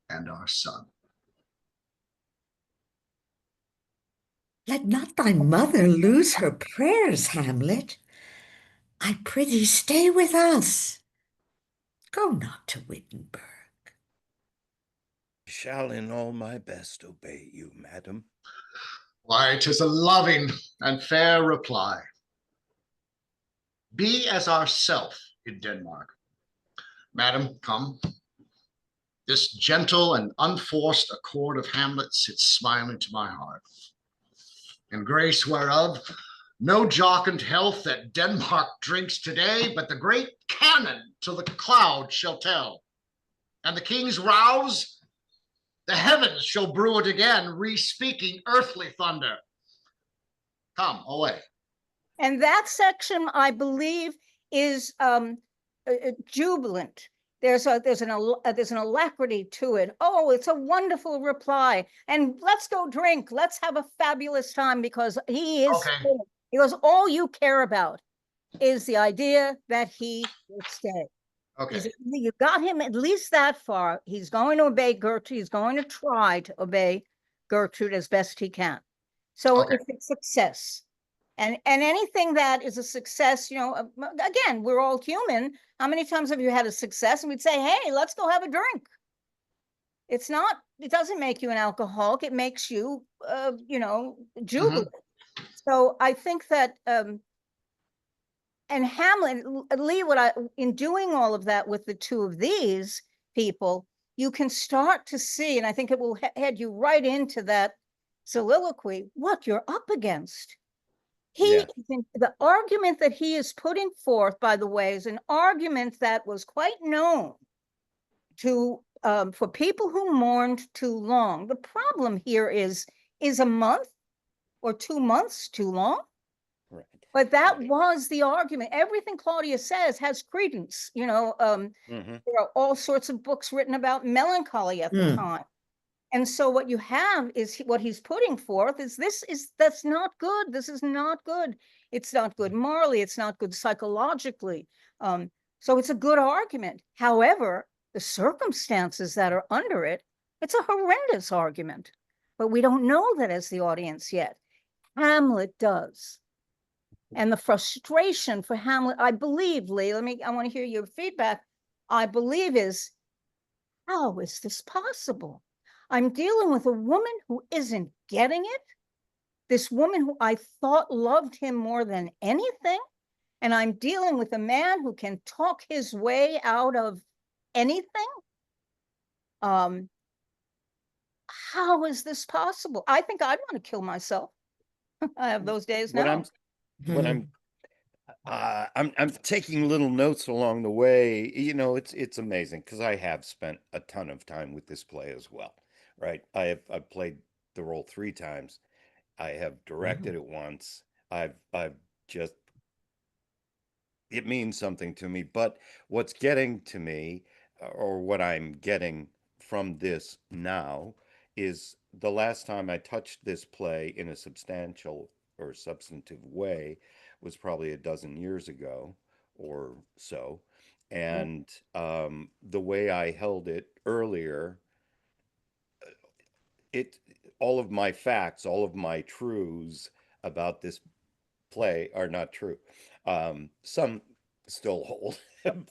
and our son. Let not thy mother lose her prayers, Hamlet. I prithee stay with us. Go not to Wittenberg. I shall in all my best obey you, madam. Why, 'tis a loving and fair reply. Be as ourself in Denmark. Madam, come. This gentle and unforced accord of Hamlet sits smiling to my heart. In grace whereof, no jocund health that Denmark drinks today, but the great cannon till the clouds shall tell. And the king's rouse, the heavens shall brew it again, re-speaking earthly thunder. Come, away. And that section, I believe, is jubilant. There's an alacrity to it. Oh, it's a wonderful reply. And let's go drink. Let's have a fabulous time because he is. Okay. Because all you care about is the idea that he will stay. Okay. You got him at least that far. He's going to obey Gertrude. He's going to try to obey Gertrude as best he can. So Okay. it's a success. And anything that is a success, you know, again, we're all human. How many times have you had a success and we'd say, hey, let's go have a drink? It doesn't make you an alcoholic. It makes you, you know, jubilant. So I think that, and Hamlet, Lee, in doing all of that with the two of these people, you can start to see, and I think it will head you right into that soliloquy, what you're up against. The argument that he is putting forth, by the way, is an argument that was quite known to for people who mourned too long. The problem here is a month or 2 months too long? Right. But that was the argument. Everything Claudius says has credence. You know, there are all sorts of books written about melancholy at the time. And so what you have is what he's putting forth is that's not good. This is not good. It's not good morally. It's not good psychologically. So it's a good argument. However, the circumstances that are under it, it's a horrendous argument. But we don't know that as the audience yet. Hamlet does. And the frustration for Hamlet, I believe, Lee, I want to hear your feedback. I believe is, how is this possible? I'm dealing with a woman who isn't getting it. this woman who I thought loved him more than anything, and I'm dealing with a man who can talk his way out of anything. How is this possible? I think I'd want to kill myself. I have those days What now. I'm taking little notes along the way. You know, it's amazing because I have spent a ton of time with this play as well, right? I've played the role 3 times. I have directed it once. I've just, it means something to me. But what's getting to me, or what I'm getting from this now, is the last time I touched this play in a substantial or substantive way was probably a dozen years ago or so. And the way I held it earlier, it all of my facts, all of my truths about this play are not true. Some still hold,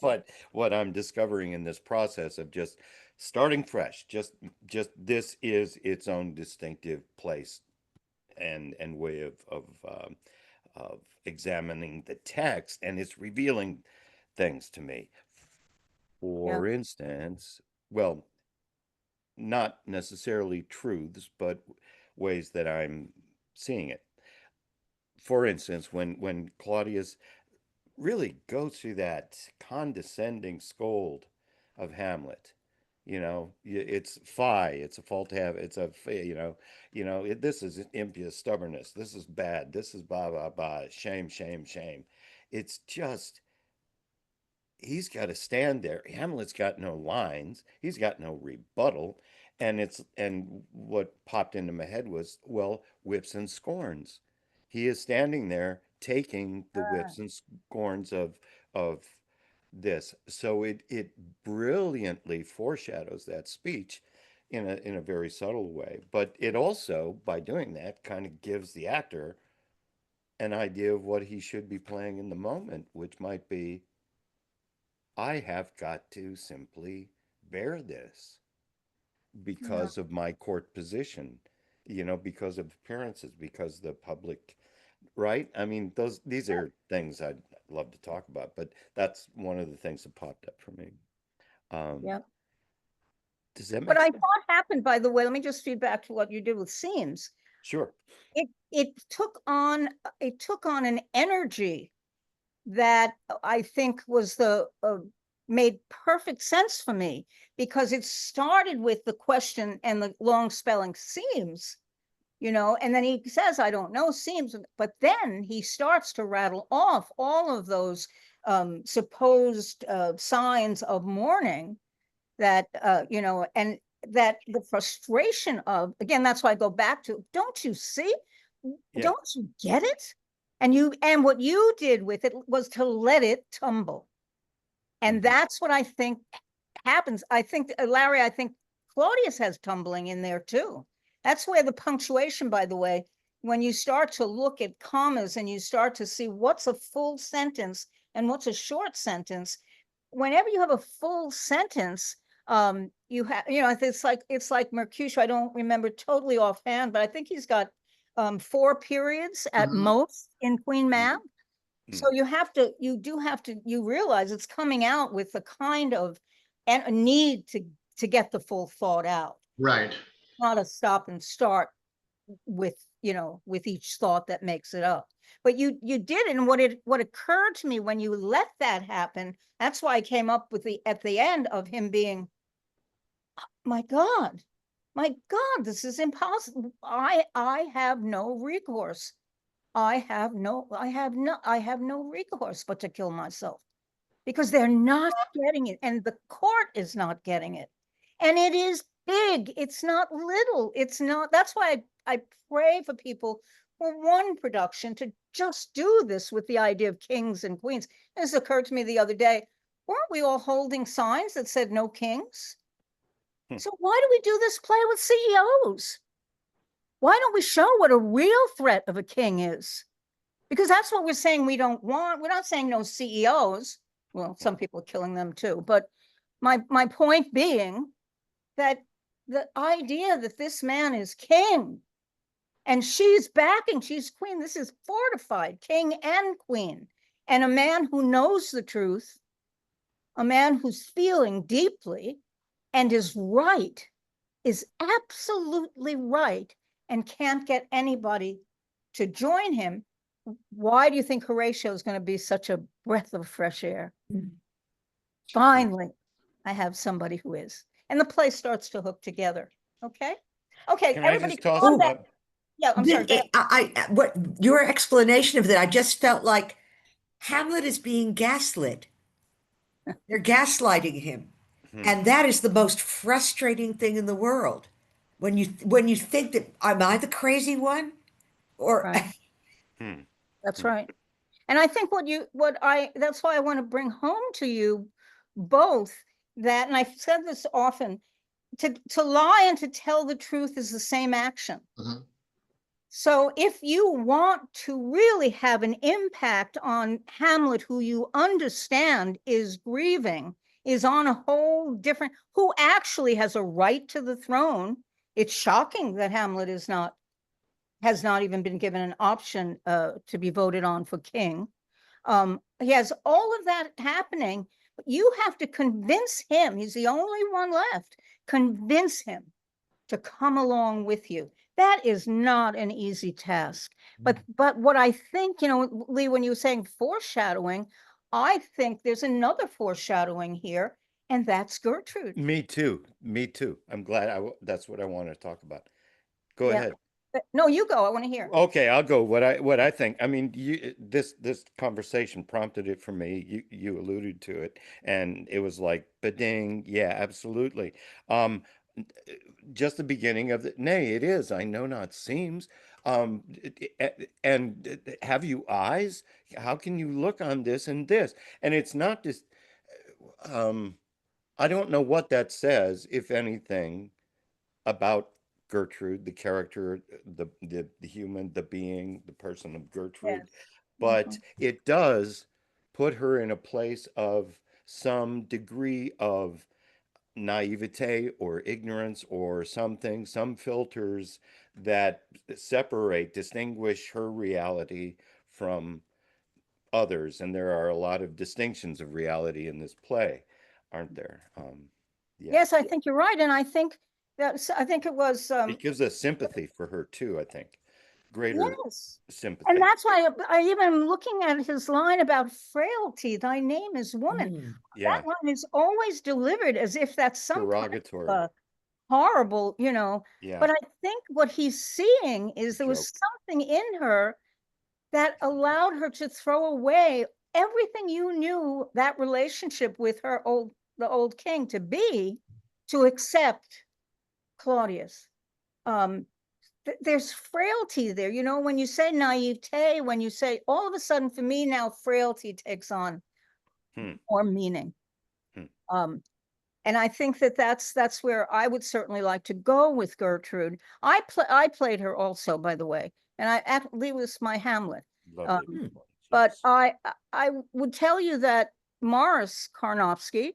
but what I'm discovering in this process of just starting fresh, just this is its own distinctive place and way of examining the text, and it's revealing things to me. For instance, well, not necessarily truths, but ways that I'm seeing it. For instance, when Claudius really goes through that condescending scold of Hamlet, you know, it's it's a fault to have, it's a, this is impious stubbornness, this is bad, this is blah blah blah, shame, shame, shame. It's just, he's got to stand there. Hamlet's got no lines. He's got no rebuttal. And what popped into my head was, well, whips and scorns. He is standing there taking the whips and scorns of this. So it brilliantly foreshadows that speech in a very subtle way. But it also, by doing that, kind of gives the actor an idea of what he should be playing in the moment, which might be, I have got to simply bear this because of my court position, because of appearances, because the public, right? I mean, these are things I'd love to talk about, but that's one of the things that popped up for me. Does that make What I sense? thought happened, by the way, let me just feed back to what you did with scenes. Sure. It took on an energy that I think was made perfect sense for me, because it started with the question and the long spelling seems, and then he says, I don't know, seems, but then he starts to rattle off all of those supposed signs of mourning that, and that the frustration of, again, that's why I go back to, don't you see? Yeah. Don't you get it? And what you did with it was to let it tumble. And that's what I think happens. I think, Larry, I think Claudius has tumbling in there too. That's where the punctuation, by the way, when you start to look at commas and you start to see what's a full sentence and what's a short sentence, whenever you have a full sentence, you have, it's like Mercutio. I don't remember totally offhand, but I think he's got 4 periods at most in Queen Mab. So you realize it's coming out with the kind of a need to get the full thought out. Right. Not a stop and start with each thought that makes it up. But you did, and what occurred to me when you let that happen, that's why I came up with at the end of him being, my God, this is impossible. I have no recourse. I have no recourse but to kill myself, because they're not getting it, and the court is not getting it. And it is big. It's not little. It's not. That's why I pray for people for one production to just do this with the idea of kings and queens. This occurred to me the other day. Weren't we all holding signs that said no kings? So why do we do this play with CEOs? Why don't we show what a real threat of a king is? Because that's what we're saying we don't want. We're not saying no CEOs. Well, some people are killing them too. But my point being that the idea that this man is king And she's backing, she's queen. This is fortified, king and queen. And a man who knows the truth, a man who's feeling deeply and is right, is absolutely right, and can't get anybody to join him. Why do you think Horatio is going to be such a breath of fresh air? Finally, I have somebody who is. And the play starts to hook together. Okay? Okay, Can I everybody just toss calm them down. up? Yeah, I'm sorry. go ahead. What your explanation of that, I just felt like Hamlet is being gaslit. They're gaslighting him. And that is the most frustrating thing in the world. When you think that, am I the crazy one? Or Right. Hmm. That's Hmm. right. And I think that's why I want to bring home to you both that, and I've said this often, to lie and to tell the truth is the same action. Mhm. So if you want to really have an impact on Hamlet, who you understand is grieving, is on a whole different, who actually has a right to the throne. It's shocking that Hamlet has not even been given an option to be voted on for king. He has all of that happening, but you have to convince him, he's the only one left, convince him to come along with you. That is not an easy task. But what I think, Lee, when you were saying foreshadowing, I think there's another foreshadowing here, and that's Gertrude. Me too. Me too. I'm glad that's what I want to talk about. Go Yeah. ahead. No, you go. I want to hear. Okay, I'll go. What I think. I mean, this conversation prompted it for me. You alluded to it, and it was like, ba-ding. Yeah, absolutely. Um, just the beginning of the. Nay, it is. I know not seems. And have you eyes? How can you look on this and this? And it's not just. I don't know what that says, if anything, about Gertrude, the character, the human, the being, the person of Gertrude, Yes. but it does put her in a place of some degree of naivete or ignorance or something, some filters that distinguish her reality from others. And there are a lot of distinctions of reality in this play, aren't there? Yeah. Yes, I think you're right. And I think it was, It gives us sympathy for her too, I think. Greater yes. And sympathy. that's why I even looking at his line about frailty, thy name is woman. Yeah. That line is always delivered as if that's some kind of Derogatory. horrible, Yeah. but I think what he's seeing is there was Joke. something in her that allowed her to throw away everything you knew that relationship with the old king to be, to accept Claudius. There's frailty there, when you say naivete, when you say, all of a sudden for me now frailty takes on more meaning. And I think that's where I would certainly like to go with Gertrude. I played her also, by the way, and I actually was my Hamlet. Lovely. But Yes. I would tell you that Morris Karnofsky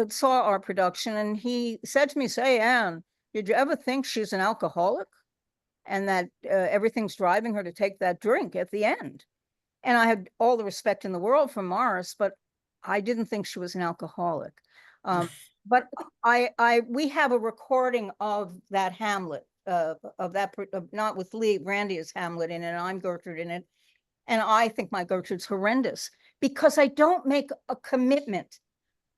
saw our production, and he said to me, "Say, Anne, did you ever think she's an alcoholic, and that everything's driving her to take that drink at the end?" And I had all the respect in the world for Morris, but I didn't think she was an alcoholic. But we have a recording of that Hamlet, not with Lee, Randy is Hamlet in it, and I'm Gertrude in it. And I think my Gertrude's horrendous because I don't make a commitment.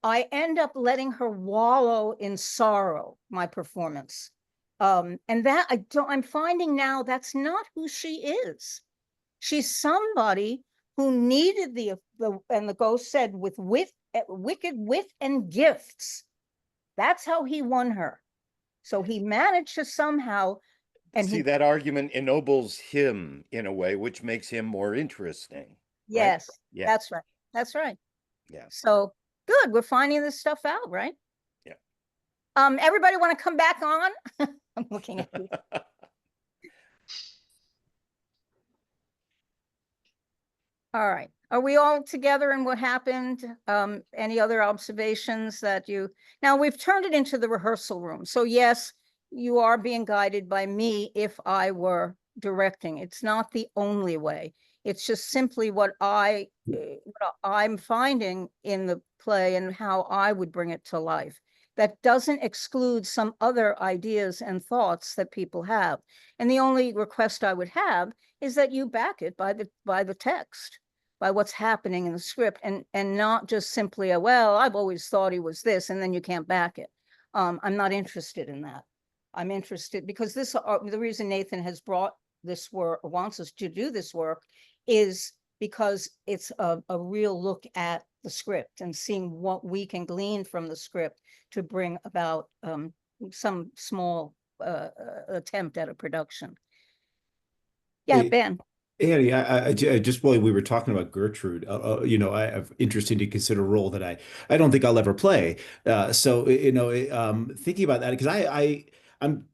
I end up letting her wallow in sorrow, my performance. And that I'm finding now that's not who she is. She's somebody who needed and the ghost said, with wicked wit and gifts. That's how he won her. So he managed to somehow, and See, that argument ennobles him in a way, which makes him more interesting. Yes, right? Yeah. that's right. That's right. Yeah. So good. We're finding this stuff out, right? Yeah. Everybody want to come back on? I'm looking at you. All right. Are we all together in what happened? Any other observations that now we've turned it into the rehearsal room. So yes, you are being guided by me if I were directing. It's not the only way. It's just simply what I'm finding in the play and how I would bring it to life. That doesn't exclude some other ideas and thoughts that people have. And the only request I would have is that you back it by the text, by what's happening in the script, and not just simply well, I've always thought he was this, and then you can't back it. I'm not interested in that. I'm interested because the reason Nathan has brought this work, wants us to do this work, is because it's a real look at the script and seeing what we can glean from the script to bring about some small attempt at a production. Yeah, Ben. Annie, I just while we were talking about Gertrude, I'm interested to consider a role that I don't think I'll ever play. Thinking about that because I'm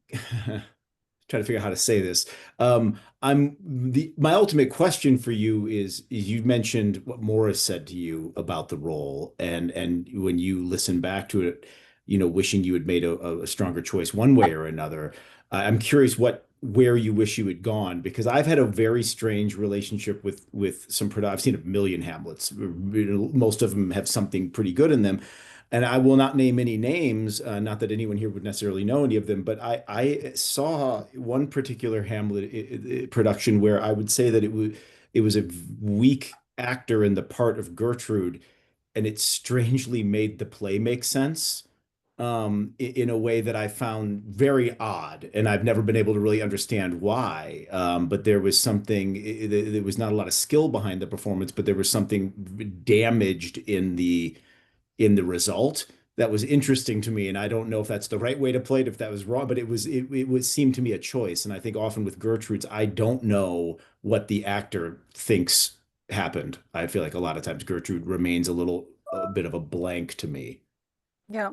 trying to figure out how to say this. My ultimate question for you is you mentioned what Morris said to you about the role, and when you listen back to it, wishing you had made a stronger choice one way or another. I'm curious where you wish you had gone, because I've had a very strange relationship with some I've seen a million Hamlets. Most of them have something pretty good in them. And I will not name any names, not that anyone here would necessarily know any of them, but I saw one particular Hamlet production where I would say that it was a weak actor in the part of Gertrude, and it strangely made the play make sense in a way that I found very odd, and I've never been able to really understand why. But there was something, there was not a lot of skill behind the performance, but there was something damaged in the result that was interesting to me. And I don't know if that's the right way to play it, if that was wrong, but it would seem to me a choice. And I think often with Gertrude's, I don't know what the actor thinks happened. I feel like a lot of times Gertrude remains a bit of a blank to me. Yeah.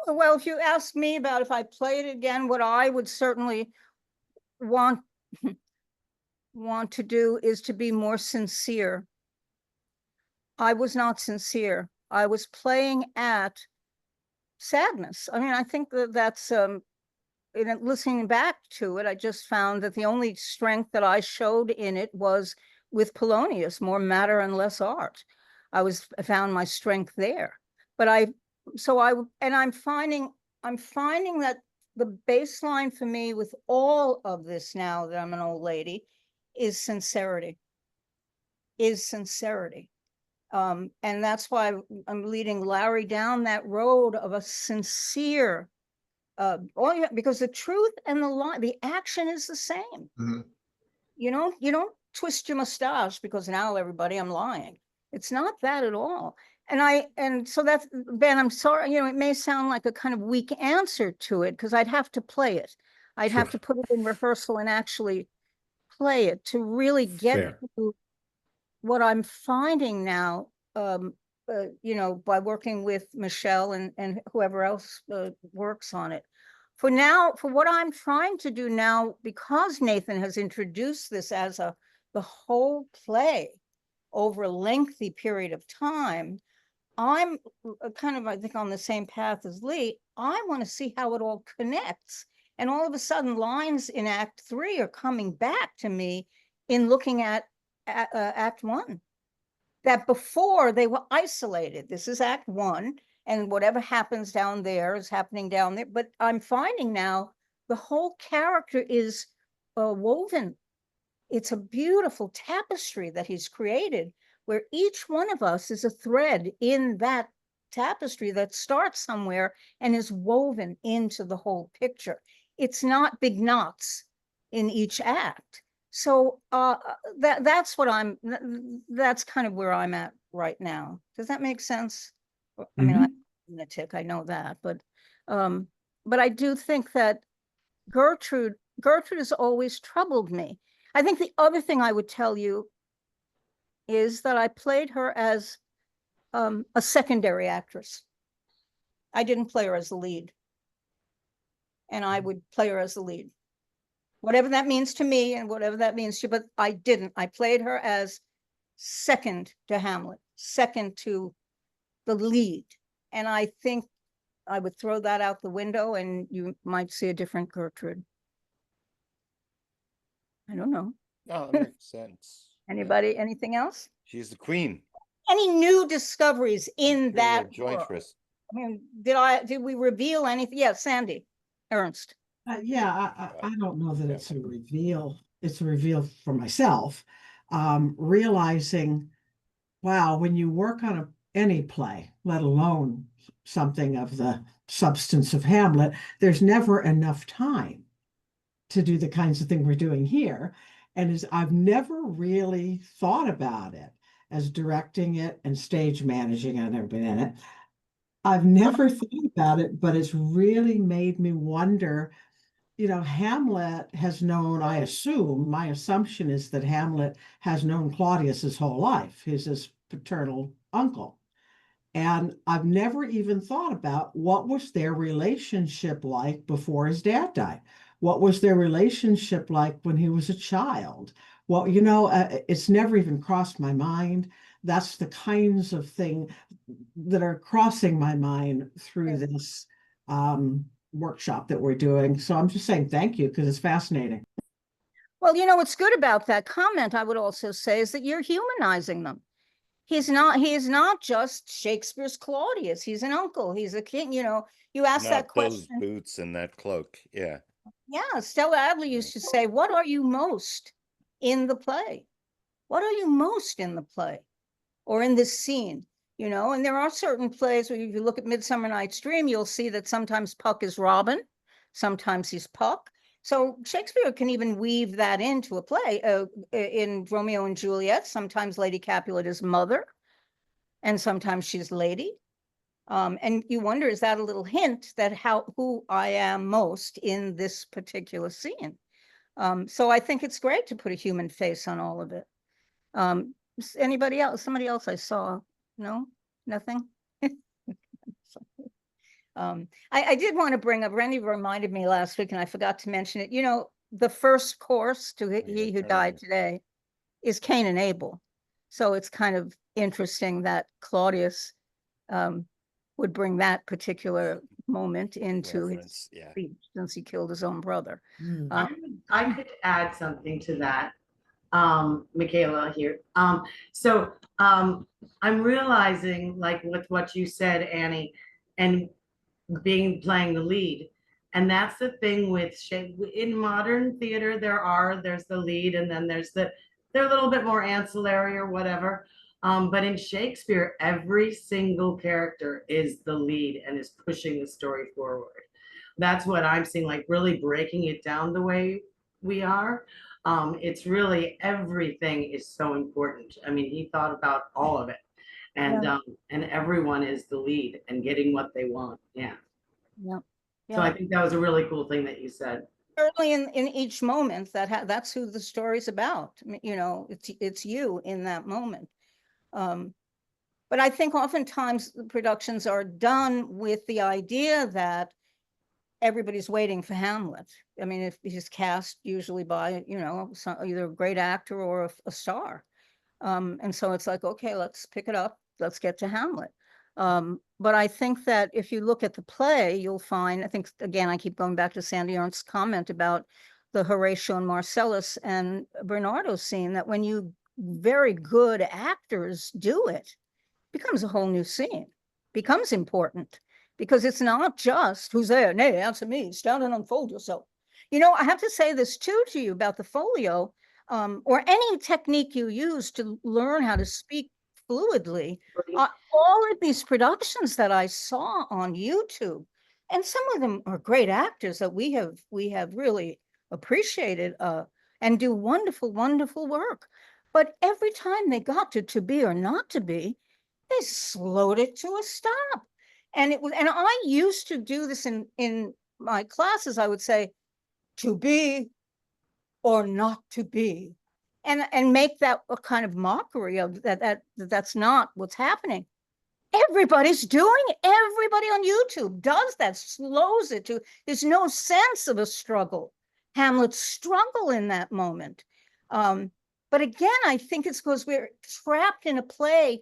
Well, if you ask me about if I play it again, what I would certainly want to do is to be more sincere. I was not sincere. I was playing at sadness. I mean, I think that's listening back to it, I just found that the only strength that I showed in it was with Polonius, more matter and less art. I found my strength there. But I'm finding that the baseline for me with all of this, now that I'm an old lady, is sincerity. And that's why I'm leading Larry down that road of a sincere, because the truth and the lie, the action is the same. Mm-hmm. You don't twist your mustache because now everybody I'm lying. It's not that at all. And so that's, Ben, I'm sorry, it may sound like a kind of weak answer to it because I'd have to play it. I'd have to put it in rehearsal and actually play it to really get to what I'm finding now, by working with Michelle and whoever else works on it. For what I'm trying to do now, because Nathan has introduced this as the whole play over a lengthy period of time, I'm kind of, I think, on the same path as Lee. I want to see how it all connects. And all of a sudden, lines in Act 3 are coming back to me in looking at Act 1. That before they were isolated. This is Act 1, and whatever happens down there is happening down there. But I'm finding now the whole character is woven. It's a beautiful tapestry that he's created, where each one of us is a thread in that tapestry that starts somewhere and is woven into the whole picture. It's not big knots in each act. So that's kind of where I'm at right now. Does that make sense? I mean, I'm a lunatic, I know that, but I do think that Gertrude has always troubled me. I think the other thing I would tell you is that I played her as a secondary actress. I didn't play her as the lead. And I would play her as the lead. Whatever that means to me and whatever that means to you, but I didn't. I played her as second to Hamlet, second to the lead. And I think I would throw that out the window and you might see a different Gertrude. I don't know. Oh, that makes sense. Yeah. Anybody, anything else? She's the queen. Any new discoveries in that world? Jointress. I mean, did we reveal anything? Yeah, Sandy, Ernst. Yeah, I don't know that it's a reveal. It's a reveal for myself. Realizing, wow, when you work on any play, let alone something of the substance of Hamlet, there's never enough time to do the kinds of thing we're doing here. And I've never really thought about it as directing it and stage managing it. I've never been in it. I've never thought about it, but it's really made me wonder. Hamlet has known, I assume, my assumption is that Hamlet has known Claudius his whole life. He's his paternal uncle. And I've never even thought about what was their relationship like before his dad died. What was their relationship like when he was a child? Well, it's never even crossed my mind. That's the kinds of thing that are crossing my mind through this workshop that we're doing. So I'm just saying thank you because it's fascinating. Well, what's good about that comment, I would also say, is that you're humanizing them. He is not just Shakespeare's Claudius. He's an uncle. He's a king. You ask that question. Those boots and that cloak. Yeah. Yeah. Stella Adler used to say, what are you most in the play? What are you most in the play or in this scene? And there are certain plays where if you look at Midsummer Night's Dream, you'll see that sometimes Puck is Robin, sometimes he's Puck. So Shakespeare can even weave that into a play. In Romeo and Juliet, sometimes Lady Capulet is mother, and sometimes she's lady. And you wonder, is that a little hint that who I am most in this particular scene? So I think it's great to put a human face on all of it. Anybody else? Somebody else I saw? No, nothing. I did want to bring up, Randy reminded me last week and I forgot to mention it. The first course to He Who Died Today is Cain and Abel. So it's kind of interesting that Claudius would bring that particular moment into his speech since he killed his own brother. I could add something to that. Michaela here. So I'm realizing, like with what you said, Annie, and playing the lead. And that's the thing with in modern theater, there's the lead, and then they're a little bit more ancillary or whatever. But in Shakespeare, every single character is the lead and is pushing the story forward. That's what I'm seeing, like really breaking it down the way we are. It's really, everything is so important. I mean, he thought about all of it, and everyone is the lead and getting what they want. Yeah. So I think that was a really cool thing that you said. Certainly in each moment, that's who the story's about. It's you in that moment. But I think oftentimes the productions are done with the idea that everybody's waiting for Hamlet. I mean, if he's cast usually by, either a great actor or a star. And so it's like, okay, let's pick it up. Let's get to Hamlet. But I think that if you look at the play, you'll find, I think, again, I keep going back to Sandy Ernst's comment about the Horatio and Marcellus and Barnardo scene, that when you very good actors do it, becomes a whole new scene, becomes important, because it's not just who's there, nay, answer me, stand and unfold yourself. I have to say this too to you about the folio, or any technique you use to learn how to speak fluidly. All of these productions that I saw on YouTube, and some of them are great actors that we have really appreciated and do wonderful, wonderful work. But every time they got to be or not to be, they slowed it to a stop. And I used to do this in my classes. I would say, to be or not to be, and make that a kind of mockery of that's not what's happening. Everybody's doing it. Everybody on YouTube does that, slows it to, there's no sense of a struggle. Hamlet's struggle in that moment. But again, I think it's because we're trapped in a play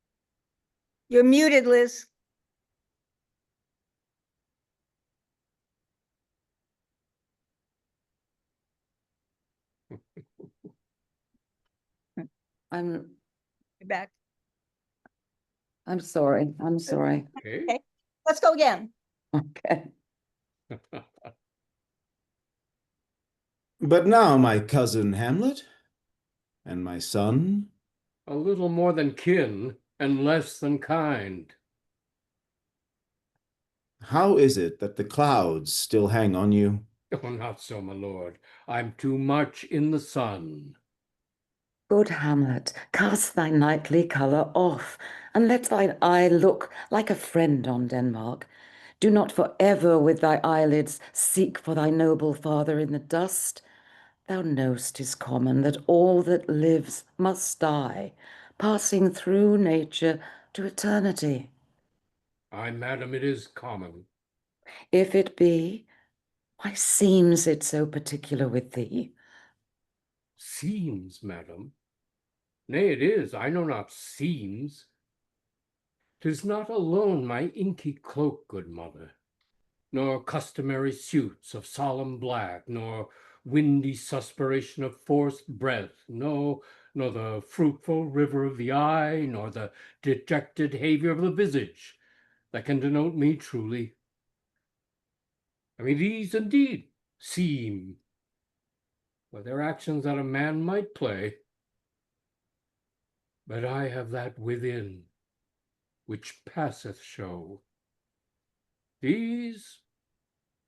You're muted, Liz. I'm You're back. sorry. I'm sorry. Okay. Okay, let's go again. Okay. But now, my cousin Hamlet, and my son, A little more than kin and less than kind. how is it that the clouds still hang on you? Oh, not so, my lord. I'm too much in the sun. Good Hamlet, cast thy knightly colour off, and let thine eye look like a friend on Denmark. Do not for ever with thy eyelids seek for thy noble father in the dust. Thou know'st 'tis common that all that lives must die, passing through nature to eternity. Ay, madam, it is common. If it be, why seems it so particular with thee? Seems, madam. Nay, it is, I know not seems. 'Tis not alone my inky cloak, good mother, nor customary suits of solemn black, nor windy suspiration of forced breath, no, nor the fruitful river of the eye, nor the dejected behavior of the visage, that can denote me truly. I mean, these indeed seem, were their actions that a man might play, but I have that within which passeth show. These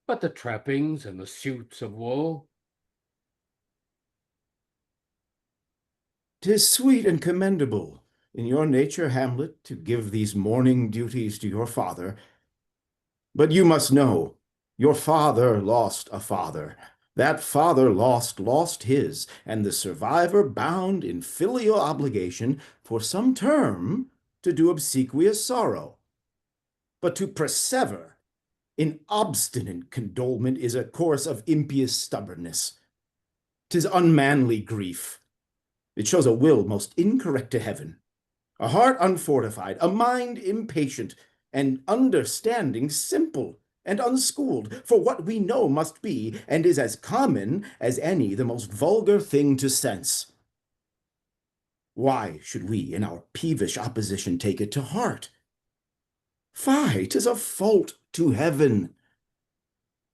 but the trappings and the suits of woe. 'Tis sweet and commendable in your nature, Hamlet, to give these mourning duties to your father. But you must know, your father lost a father. That father lost his, and the survivor bound in filial obligation for some term to do obsequious sorrow. But to persever in obstinate condolement is a course of impious stubbornness. 'Tis unmanly grief. It shows a will most incorrect to heaven, a heart unfortified, a mind impatient, and understanding simple and unschooled, for what we know must be and is as common as any the most vulgar thing to sense. Why should we in our peevish opposition take it to heart? Fie, 'tis a fault to heaven,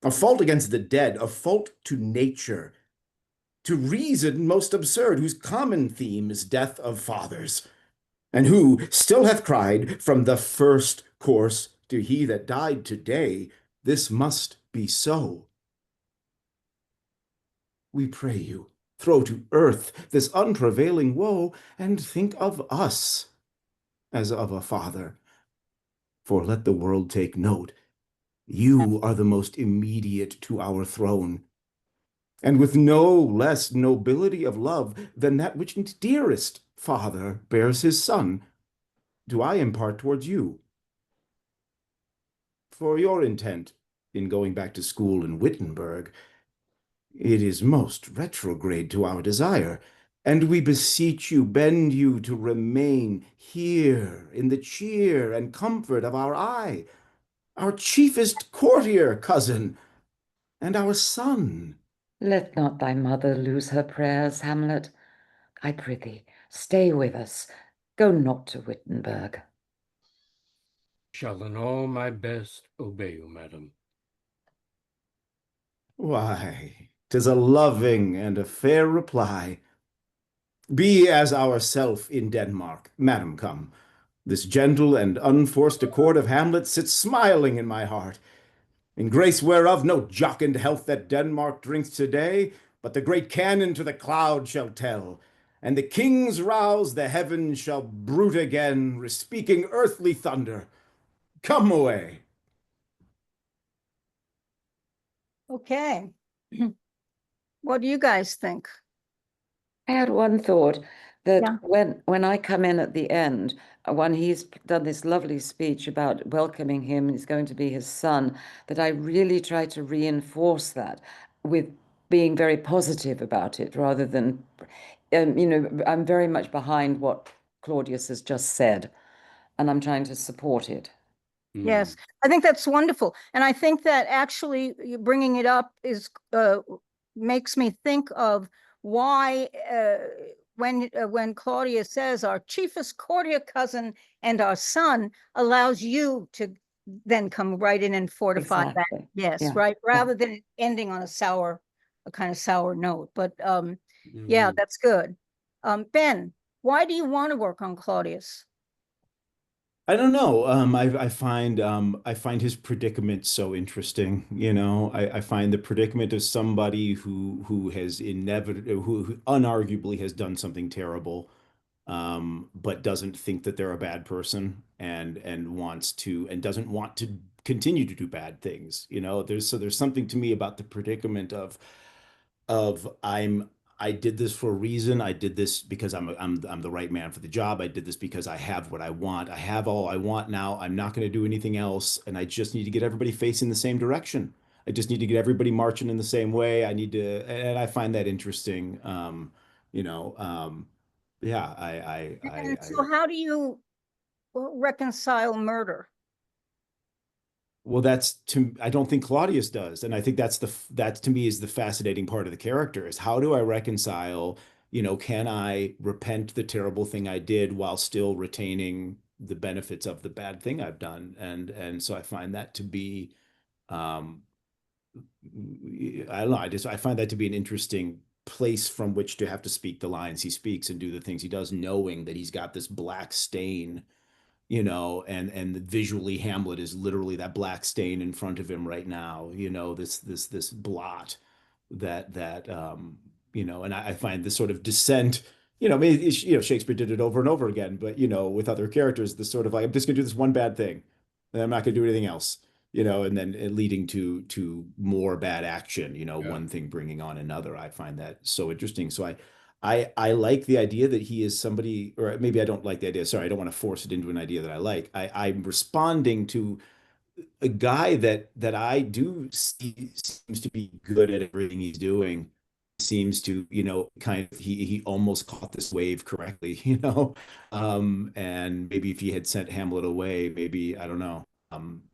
a fault against the dead, a fault to nature, to reason most absurd, whose common theme is death of fathers, and who still hath cried from the first course to he that died today, this must be so. We pray you, throw to earth this unprevailing woe, and think of us as of a father. For let the world take note, you are the most immediate to our throne, and with no less nobility of love than that which dearest father bears his son, do I impart towards you. For your intent in going back to school in Wittenberg, it is most retrograde to our desire, and we beseech you, bend you to remain here in the cheer and comfort of our eye, our chiefest courtier cousin, and our son. Let not thy mother lose her prayers, Hamlet. I prithee, stay with us. Go not to Wittenberg. Shall in all my best obey you, madam. Why, 'tis a loving and a fair reply. Be as ourself in Denmark. Madam, come. This gentle and unforced accord of Hamlet sits smiling in my heart, in grace whereof no jocund health that Denmark drinks today, but the great cannon to the cloud shall tell, and the kings rouse, the heavens shall bruit again, bespeaking earthly thunder. Come away. Okay. What do you guys think? I had one thought that Yeah. when I come in at the end, when he's done this lovely speech about welcoming him, he's going to be his son, that I really try to reinforce that with being very positive about it rather than, I'm very much behind what Claudius has just said. and I'm trying to support it. Yes, I think that's wonderful. And I think that actually you bringing it up is makes me think of why when Claudius says our chiefest courtier cousin and our son allows you to then come right in and fortify that. Exactly. Yes, Yeah. right. Yeah. Rather than it ending on a kind of sour note. But yeah, that's good. Ben, why do you want to work on Claudius? I don't know. I find his predicament so interesting. You know, I find the predicament of somebody who has inevitably, who unarguably has done something terrible, but doesn't think that they're a bad person and wants to and doesn't want to continue to do bad things. You know, there's something to me about the predicament of I did this for a reason. I did this because I'm the right man for the job. I did this because I have what I want. I have all I want now. I'm not going to do anything else, and I just need to get everybody facing the same direction. I just need to get everybody marching in the same way. I need to, and I find that interesting. You know, yeah, And so how do you reconcile murder? well, I don't think Claudius does. And I think that to me is the fascinating part of the character is how do I reconcile, you know, can I repent the terrible thing I did while still retaining the benefits of the bad thing I've done? And so I find that to be, um, I don't know, I find that to be an interesting place from which to have to speak the lines he speaks and do the things he does, knowing that he's got this black stain, you know, and visually Hamlet is literally that black stain in front of him right now, you know, this blot that you know, and I find this sort of descent, you know, maybe you know, Shakespeare did it over and over again, but you know, with other characters, this sort of like, I'm just gonna do this one bad thing, and I'm not gonna do anything else, you know, and then leading to more bad action, you know, one thing bringing on another. I find that so interesting. So I like the idea that he is somebody, or maybe I don't like the idea. Sorry, I don't want to force it into an idea that I like. I'm responding to a guy that I do see seems to be good at everything he's doing. Seems to, you know, kind of he almost caught this wave correctly, you know. And maybe if he had sent Hamlet away, maybe I don't know.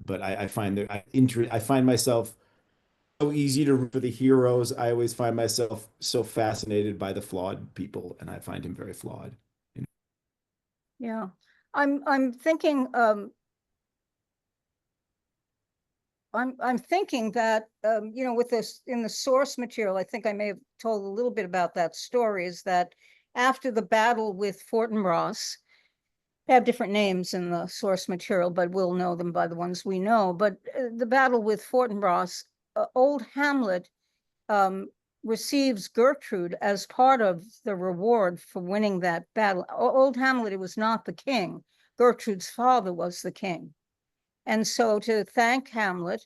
But I find that I find myself so easy to root for the heroes. I always find myself so fascinated by the flawed people, and I find him very flawed. You know? Yeah, I'm thinking I'm thinking that you know, with this in the source material, I think I may have told a little bit about that story, is that after the battle with Fortinbras, they have different names in the source material, but we'll know them by the ones we know. But the battle with Fortinbras, old Hamlet receives Gertrude as part of the reward for winning that battle. Old Hamlet, it was not the king. Gertrude's father was the king. And so to thank Hamlet,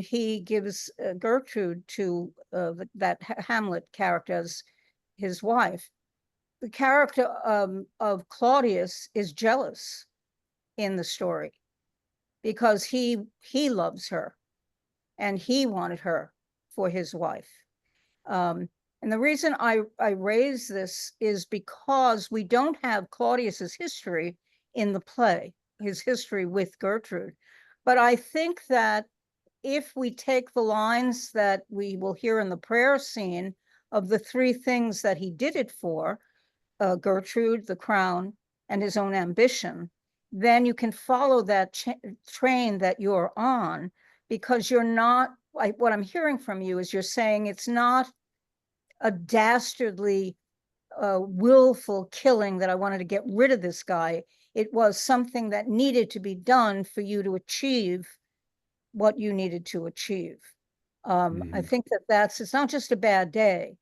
he gives Gertrude to that Hamlet character as his wife. The character of Claudius is jealous in the story because he loves her and he wanted her for his wife. And the reason I raise this is because we don't have Claudius's history in the play, his history with Gertrude. But I think that if we take the lines that we will hear in the prayer scene of the three things that he did it for, Gertrude, the crown, and his own ambition, then you can follow that train that you're on, because you're not, what I'm hearing from you is you're saying it's not a dastardly, willful killing that I wanted to get rid of this guy. It was something that needed to be done for you to achieve what you needed to achieve. I think that it's not just a bad day.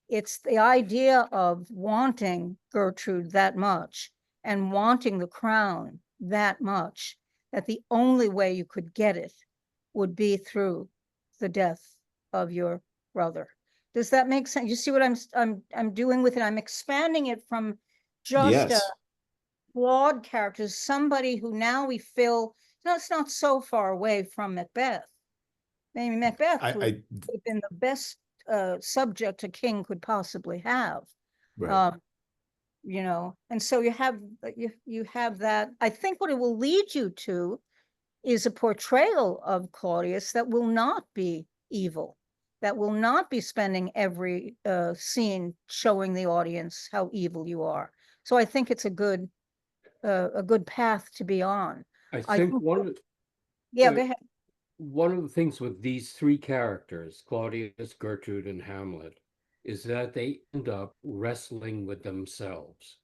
It's the idea of wanting Gertrude that much and wanting the crown that much, that the only way you could get it would be through the death of your brother. Does that make sense? You see what I'm doing with it? I'm expanding it from just a flawed character, somebody who now we feel, no, it's not so far away from Macbeth. Maybe Macbeth would have been the best subject a king could possibly have. Right. you know, and so you have that. I think what it will lead you to is a portrayal of Claudius that will not be evil, that will not be spending every scene showing the audience how evil you are. So I think it's a good path to be on. I think yeah, go ahead. one of the things with these three characters, Claudius, Gertrude, and Hamlet, is that they end up wrestling with themselves.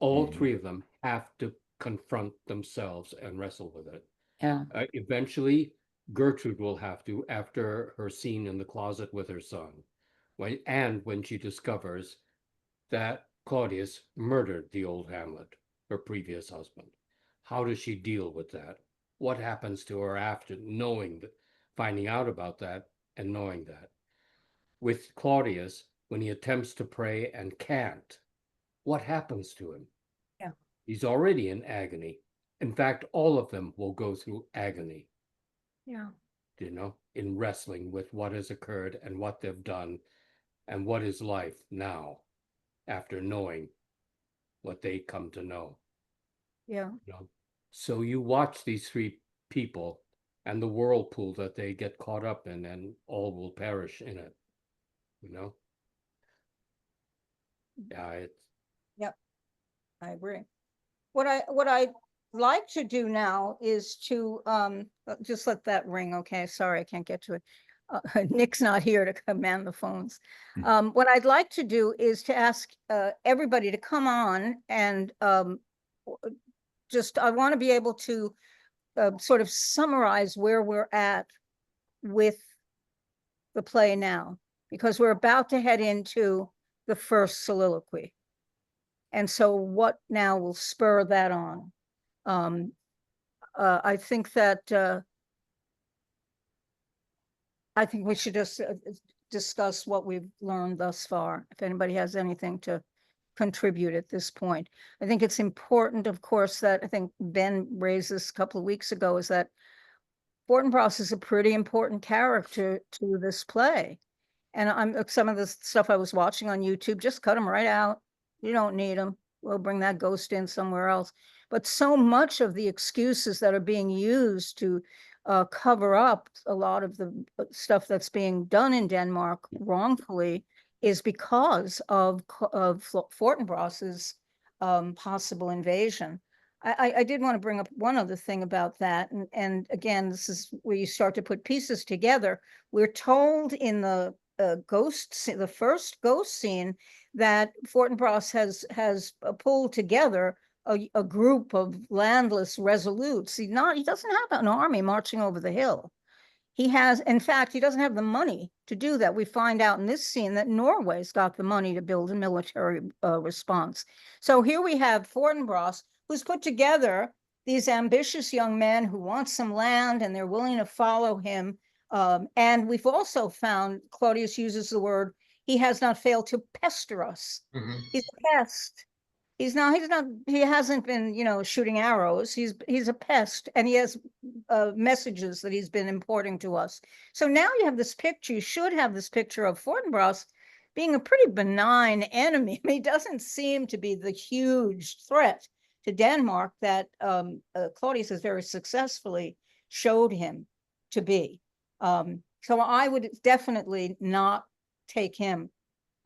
All three of them have to confront themselves and wrestle with it. Yeah. Eventually, Gertrude will have to, after her scene in the closet with her son, when she discovers that Claudius murdered the old Hamlet, her previous husband. How does she deal with that? What happens to her after finding out about that and knowing that? With Claudius, when he attempts to pray and can't, what happens to him? Yeah. He's already in agony. In fact, all of them will go through agony. Yeah. You know, in wrestling with what has occurred and what they've done and what is life now after knowing what they come to know. Yeah. You know? So you watch these three people and the whirlpool that they get caught up in, and all will perish in it. You know? Yeah, Yep. I agree. What I like to do now is to just let that ring. Okay, sorry, I can't get to it. Nick's not here to command the phones. What I'd like to do is to ask everybody to come on and I want to be able to sort of summarize where we're at with the play now, because we're about to head into the first soliloquy. And so what now will spur that on? I think that I think we should just discuss what we've learned thus far. If anybody has anything to contribute at this point. I think it's important, of course, that I think Ben raised this a couple of weeks ago, is that Fortinbras is a pretty important character to this play. And some of the stuff I was watching on YouTube, just cut him right out. You don't need him. We'll bring that ghost in somewhere else. But so much of the excuses that are being used to cover up a lot of the stuff that's being done in Denmark wrongfully is because of Fortinbras's possible invasion. I did want to bring up one other thing about that. And again, this is where you start to put pieces together. We're told in the first ghost scene, that Fortinbras has pulled together a group of landless resolutes. He doesn't have an army marching over the hill. In fact, he doesn't have the money to do that. We find out in this scene that Norway's got the money to build a military response. So here we have Fortinbras, who's put together these ambitious young men who want some land, and they're willing to follow him. And we've also found, Claudius uses the word, he has not failed to pester us. He's a pest. He hasn't been, shooting arrows. He's a pest, and he has messages that he's been importing to us. So now you have this picture, you should have this picture of Fortinbras being a pretty benign enemy. I mean, he doesn't seem to be the huge threat to Denmark that Claudius has very successfully showed him to be. So I would definitely not take him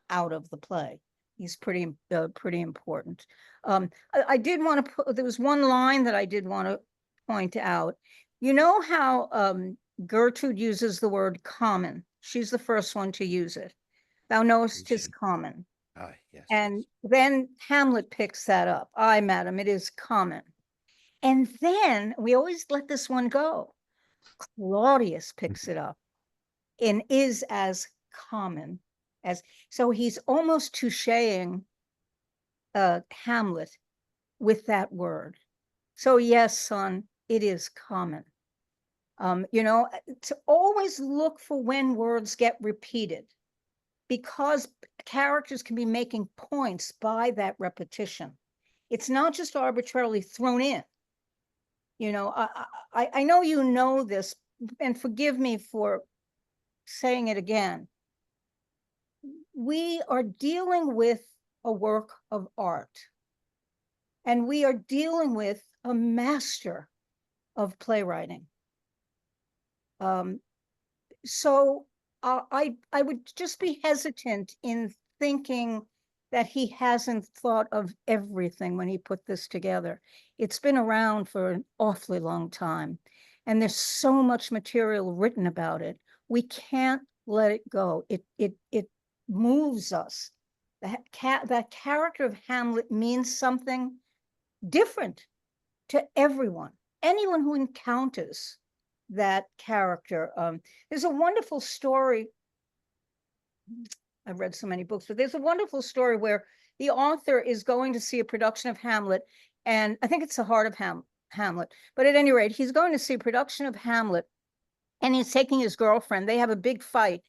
out of the play. He's pretty important. I did want to there was one line that I did want to point out. You know how Gertrude uses the word common? She's the first one to use it. Thou knowest 'tis common. Yes. And then Hamlet picks that up. Aye, madam, it is common. And then we always let this one go. Claudius picks it up and is as common as, so he's almost toucheing Hamlet with that word. So yes, son, it is common. To always look for when words get repeated, because characters can be making points by that repetition. It's not just arbitrarily thrown in. I know you know this, and forgive me for saying it again. We are dealing with a work of art. And we are dealing with a master of playwriting. So I would just be hesitant in thinking that he hasn't thought of everything when he put this together. It's been around for an awfully long time, and there's so much material written about it. We can't let it go. It moves us. That character of Hamlet means something different to everyone. Anyone who encounters that character. There's a wonderful story. I've read so many books, but there's a wonderful story where the author is going to see a production of Hamlet, and I think it's the heart of Hamlet. But at any rate, he's going to see a production of Hamlet, and he's taking his girlfriend. They have a big fight,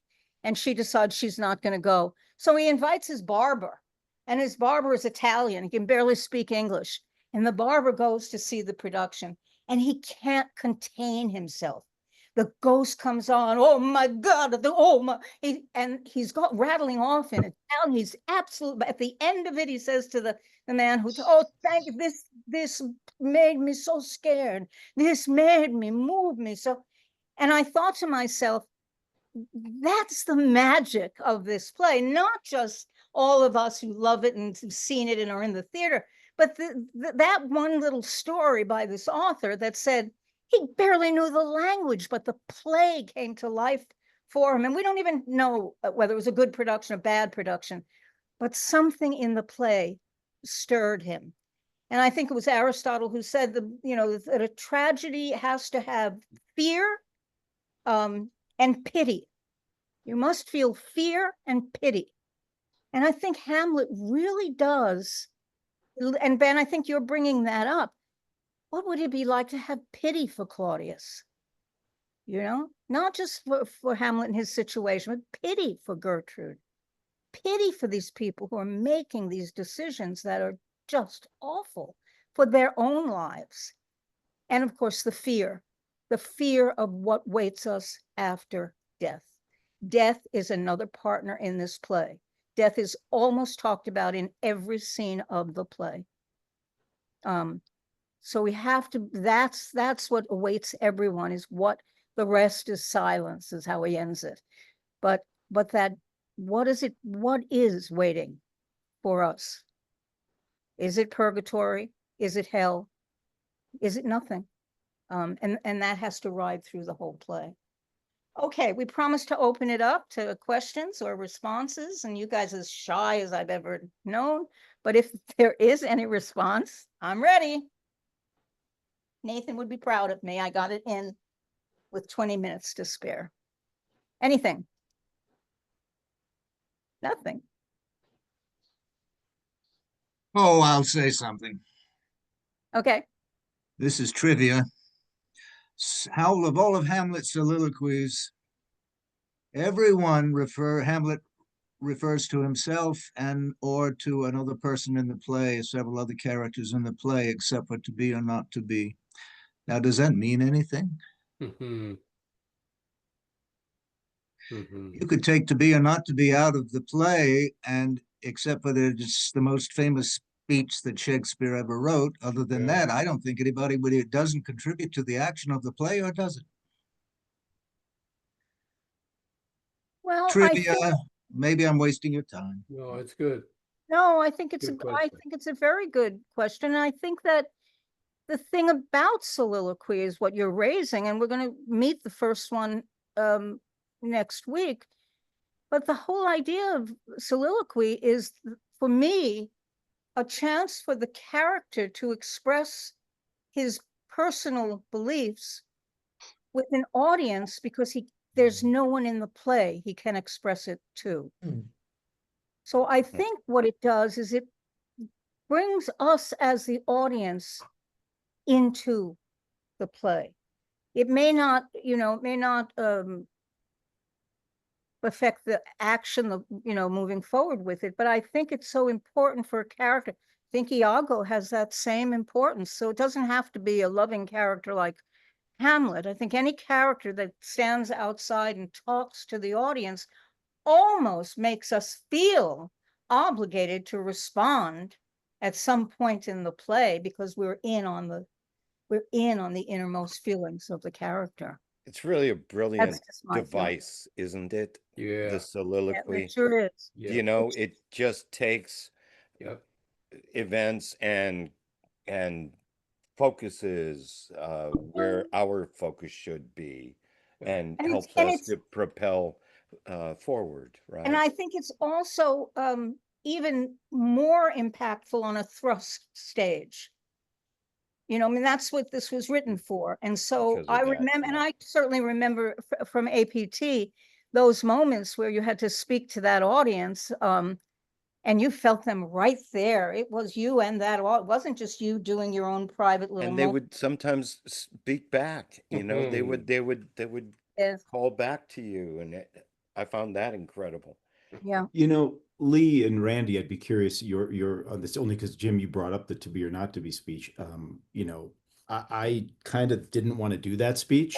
and she decides she's not going to go. So he invites his barber, and his barber is Italian. He can barely speak English. And the barber goes to see the production, and he can't contain himself. The ghost comes on. Oh my God! And he's got rattling off in Italian. He's absolutely. At the end of it, he says to the man who, "Oh, thank you. This made me so scared. This made me move me so." And I thought to myself, that's the magic of this play. Not just all of us who love it and have seen it and are in the theater, but that one little story by this author that said he barely knew the language, but the play came to life for him. And we don't even know whether it was a good production or bad production, but something in the play stirred him. And I think it was Aristotle who said that a tragedy has to have fear and pity. You must feel fear and pity. And I think Hamlet really does. And Ben, I think you're bringing that up. What would it be like to have pity for Claudius? Not just for Hamlet and his situation, but pity for Gertrude. Pity for these people who are making these decisions that are just awful for their own lives. And of course, the fear of what waits us after death. Death is another partner in this play. Death is almost talked about in every scene of the play. So we have to, that's what awaits everyone, is what the rest is silence, is how he ends it. But that, what is waiting for us? Is it purgatory? Is it hell? Is it nothing? And that has to ride through the whole play. Okay, we promised to open it up to questions or responses, and you guys as shy as I've ever known. But if there is any response, I'm ready. Nathan would be proud of me. I got it in with 20 minutes to spare. Anything? Nothing. Oh, I'll say something. Okay. This is trivia. Of all of Hamlet's soliloquies, Hamlet refers to himself and or to another person in the play, several other characters in the play, except for to be or not to be. Now, does that mean anything? Mm-hmm. You could take to be or not to be out of the play, and except for that it's the most famous speech that Shakespeare ever wrote. Other than that, I don't think anybody would. It doesn't contribute to the action of the play, or does it? Well, trivia. Maybe I'm wasting your time. No, it's good. No, I think it's a very good question. And I think that the thing about soliloquy is what you're raising, and we're going to meet the first one next week. But the whole idea of soliloquy is, for me, a chance for the character to express his personal beliefs with an audience, because there's no one in the play he can express it to. So I think what it does is it brings us as the audience into the play. It may not, affect the action, moving forward with it, but I think it's so important for a character. I think Iago has that same importance. So it doesn't have to be a loving character like Hamlet. I think any character that stands outside and talks to the audience almost makes us feel obligated to respond at some point in the play because we're in on the innermost feelings of the character. It's really a That's brilliant just my feeling. device, isn't it? Yeah. The Yeah, soliloquy. it sure is. Yeah. You know, it just takes Yep. events and focuses where our focus should be and And helps us to propel forward, right? and I think it's also even more impactful on a thrust stage. You know, I mean, that's what this was written for. And so Because of I that, remember, and yeah. I certainly remember from APT, those moments where you had to speak to that audience, and you felt them right there. It was you and that, it wasn't just you doing your own private little And they moment. would sometimes speak back, you know, they would Yes. call back to you, and I found that incredible. Yeah. You know, Lee and Randy, I'd be curious your on this only because Jim, you brought up the to be or not to be speech. You know, I kind of didn't want to do that speech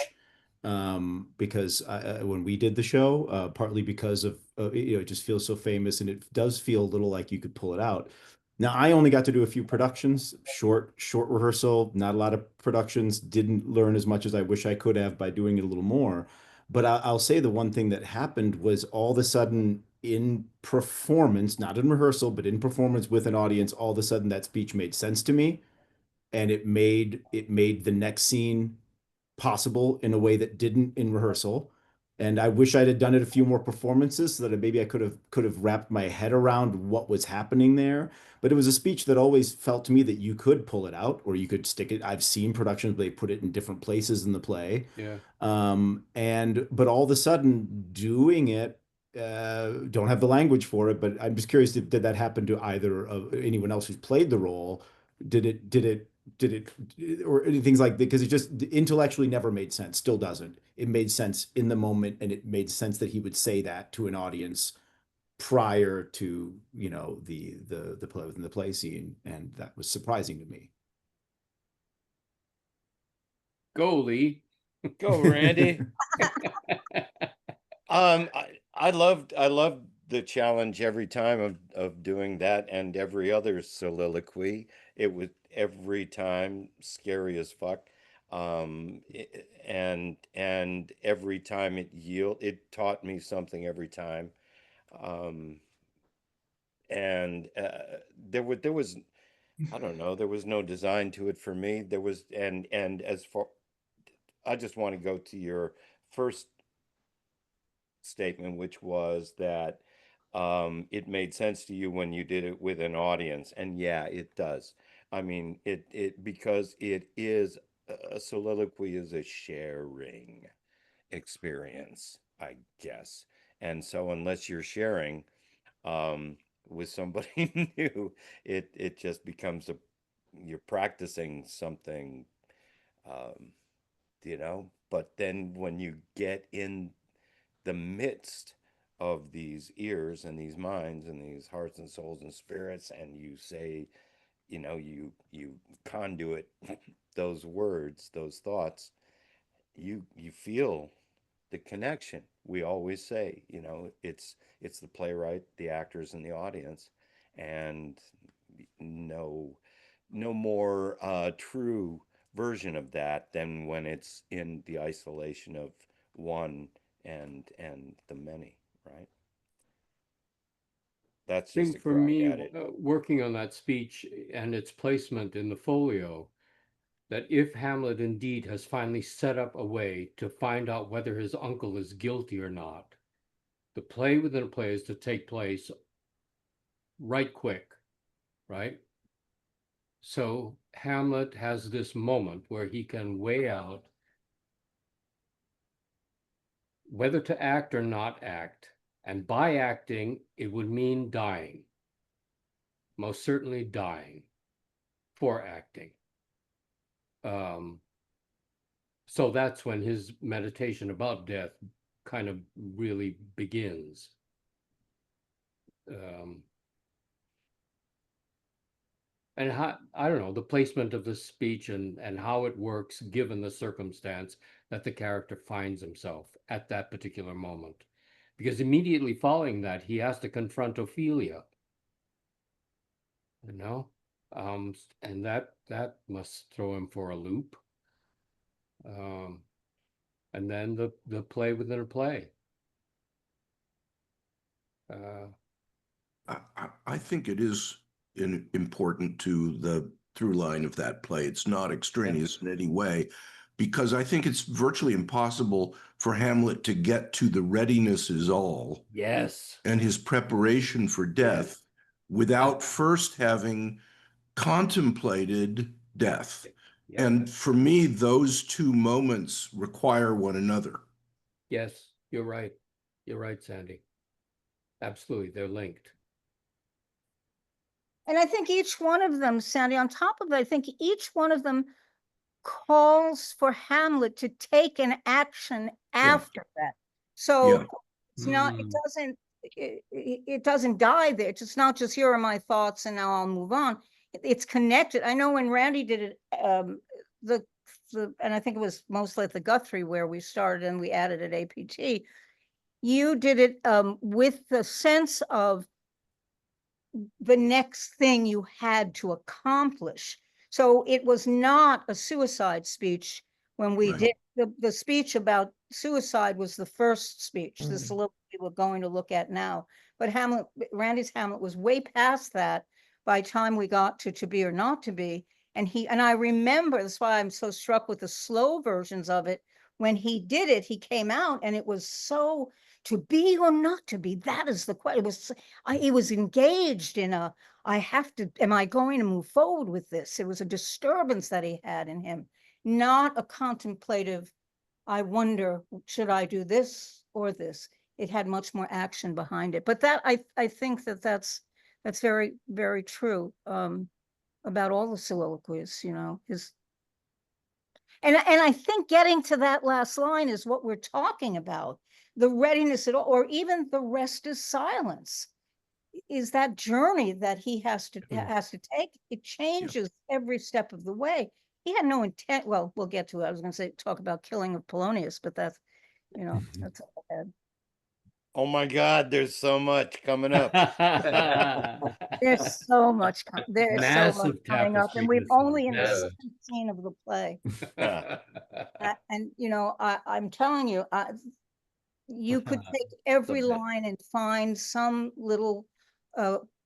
because when we did the show, partly because of you know, it just feels so famous and it does feel a little like you could pull it out. Now, I only got to do a few productions, short rehearsal, not a lot of productions, didn't learn as much as I wish I could have by doing it a little more. But I'll say the one thing that happened was all of a sudden in performance, not in rehearsal, but in performance with an audience, all of a sudden that speech made sense to me. And it made the next scene possible in a way that didn't in rehearsal. And I wish I'd have done it a few more performances so that maybe I could have wrapped my head around what was happening there. But it was a speech that always felt to me that you could pull it out or you could stick it. I've seen productions where they put it in different places in the play. Yeah. But all of a sudden doing it, don't have the language for it, but I'm just curious, did that happen to either of anyone else who's played the role? Did it or things like that? Because it just intellectually never made sense, still doesn't. It made sense in the moment, and it made sense that he would say that to an audience prior to, you know, the play within the play scene, and that was surprising to me. Go, Lee. Go, Randy. I loved the challenge every time of doing that and every other soliloquy. It was every time scary as fuck. And every time it taught me something every time. And there was I don't know, there was no design to it for me. There was and as far I just want to go to your first statement, which was that it made sense to you when you did it with an audience, and yeah, it does. I mean, it because it is a soliloquy is a sharing experience, I guess, and so unless you're sharing with somebody new, it just becomes you're practicing something, um, you know. But then when you get in the midst of these ears and these minds and these hearts and souls and spirits, and you say, you know, you conduit those words, those thoughts, you feel the connection. We always say, you know, it's the playwright, the actors, and the audience, and no more true version of that than when it's in the isolation of one and the many, right? That's just Think a for crack me, at it. working on that speech and its placement in the folio, that if Hamlet indeed has finally set up a way to find out whether his uncle is guilty or not, the play within a play is to take place right quick, right? So Hamlet has this moment where he can weigh out whether to act or not act. And by acting, it would mean dying. Most certainly dying for acting. So that's when his meditation about death kind of really begins. And how, I don't know, the placement of the speech and how it works given the circumstance that the character finds himself at that particular moment. Because immediately following that, he has to confront Ophelia. you know, and that must throw him for a loop. And then the play within a play. I think it is important to the through line of that play. It's not extraneous in any way, because I think it's virtually impossible for Hamlet to get to the readiness is all. Yes. And his preparation for death without first having contemplated death. Yeah. And for me, those two moments require one another. Yes, you're right. You're right, Sandy. Absolutely, they're linked. And I think each one of them, Sandy, on top of it, I think each one of them calls for Hamlet to take an action after that. So it's not, it doesn't die there. It's just not just here are my thoughts and now I'll move on. It's connected. I know when Randy did it, and I think it was mostly at the Guthrie where we started and we added at APT. You did it with the sense of the next thing you had to accomplish. So it was not a suicide speech when we did the speech about suicide was the first speech, the soliloquy we're going to look at now. But Hamlet, Randy's Hamlet was way past that by the time we got to be or not to be. And I remember, that's why I'm so struck with the slow versions of it. When he did it, he came out and it was so to be or not to be. That is the question. He was engaged in am I going to move forward with this? It was a disturbance that he had in him, not a contemplative, I wonder, should I do this or this? It had much more action behind it. But that, I think that's very, very true about all the soliloquies, you know, and I think getting to that last line is what we're talking about. The readiness at all, or even the rest is silence, is that journey that he has to take. It changes every step of the way. He had no intent. Well, we'll get to it. I was going to say talk about killing of Polonius, but that's, you know, that's all I had. Oh my God, there's so much coming up. There's so much. There's Massive so much coming up, and tapestry, we've only in the massive. second scene of the play. And you know, I'm telling you, you could take every line and find some little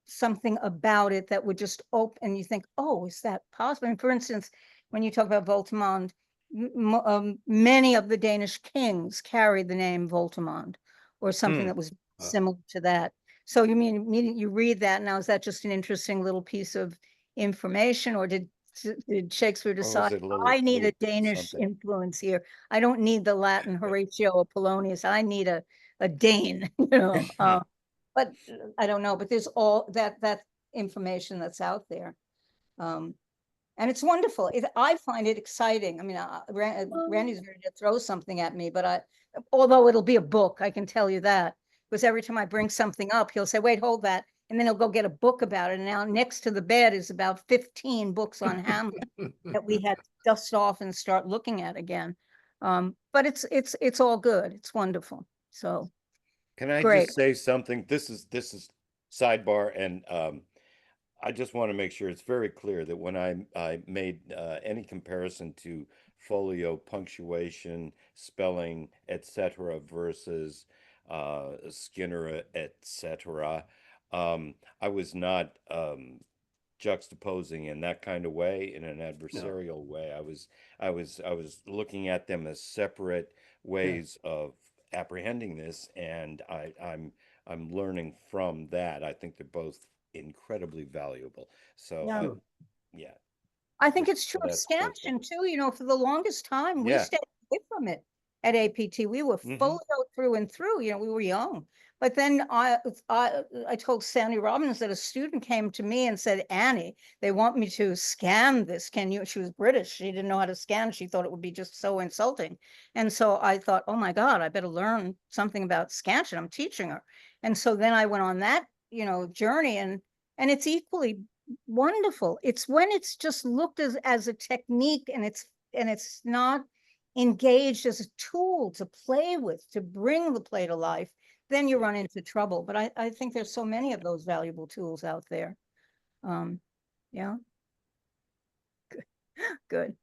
something about it that would just open, and you think, oh, is that possible? And for instance, when you talk about Voltimand, many of the Danish kings carried the name Voltimand, or something that was similar to that. So you mean you read that now? Is that just an interesting little piece of information, or did Shakespeare decide I need a Danish influence here? I don't need the Latin Horatio or Polonius. I need a Dane, you know. But I don't know. But there's all that information that's out there, and it's wonderful. I find it exciting. I mean, Randy's ready to throw something at me, but although it'll be a book, I can tell you that, because every time I bring something up, he'll say, "Wait, hold that." And then he'll go get a book about it. And now next to the bed is about 15 books on Hamlet that we had to dust off and start looking at again. But it's all good. It's wonderful. So can I great. just say something? This is sidebar, and I just want to make sure it's very clear that when I made any comparison to Folio punctuation, spelling, etc., versus Skinner, etc., I was not juxtaposing in that kind of way, in an adversarial way. I was looking at them as separate ways of apprehending this, and I'm learning from that. I think they're both incredibly valuable. So yeah. I think it's true of scansion too. You know, for the longest time, we stayed away from it at APT. We were Folio through and through. You know, we were young. But then I told Sandy Robbins that a student came to me and said, "Annie, they want me to scan this. Can you?" She was British. She didn't know how to scan. She thought it would be just so insulting. And so I thought, oh my God, I better learn something about scansion. I'm teaching her. And so then I went on that, you know, journey, and it's equally wonderful. It's when it's just looked as a technique, and it's not engaged as a tool to play with, to bring the play to life, then you run into trouble. But I think there's so many of those valuable tools out there. Yeah. Good.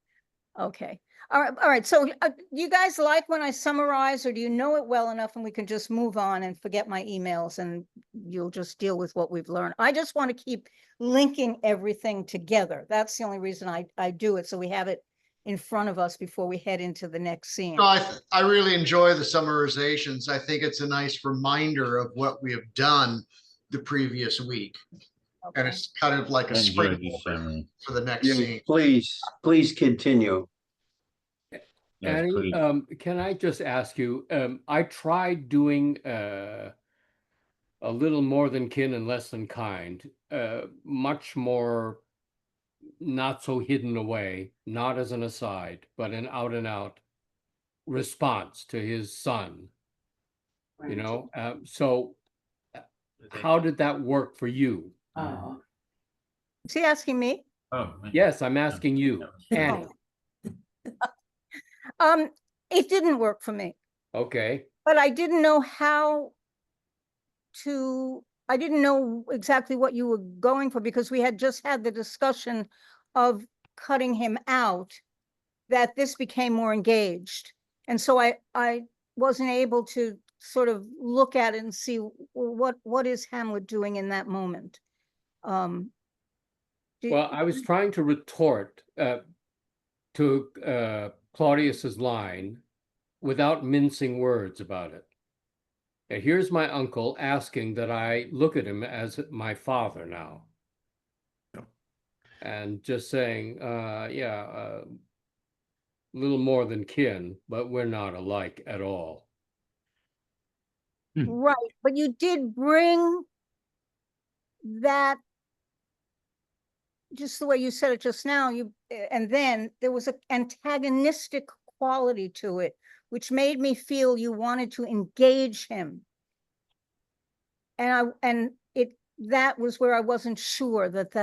Okay. All right. All right. So you guys like when I summarize, or do you know it well enough and we can just move on and forget my emails and you'll just deal with what we've learned? I just want to keep linking everything together. That's the only reason I do it. So we have it in front of us before we head into the next scene. No, I really enjoy the summarizations. I think it's a nice reminder of what we have done the previous week. Okay. And it's kind of like a Enjoyed the springboard summary. for the next scene. Please continue. Yes, Annie, please. can I just ask you, I tried doing a little more than kin and less than kind, much more not so hidden away, not as an aside, but an out and out response to his son, you know? So how did that work for you? Oh. Is he asking me? Oh, Yes, I'm asking you, Annie. It didn't work for me, Okay. but I didn't know I didn't know exactly what you were going for, because we had just had the discussion of cutting him out, that this became more engaged. And so I wasn't able to sort of look at it and see what is Hamlet doing in that moment. Well, I was trying to retort to Claudius's line without mincing words about it. And here's my uncle asking that I look at him as my father now. And just saying, yeah, a little more than kin, but we're not alike at all. Right, but you did bring that, just the way you said it just now, and then there was an antagonistic quality to it, which made me feel you wanted to engage him. And that was where I wasn't sure that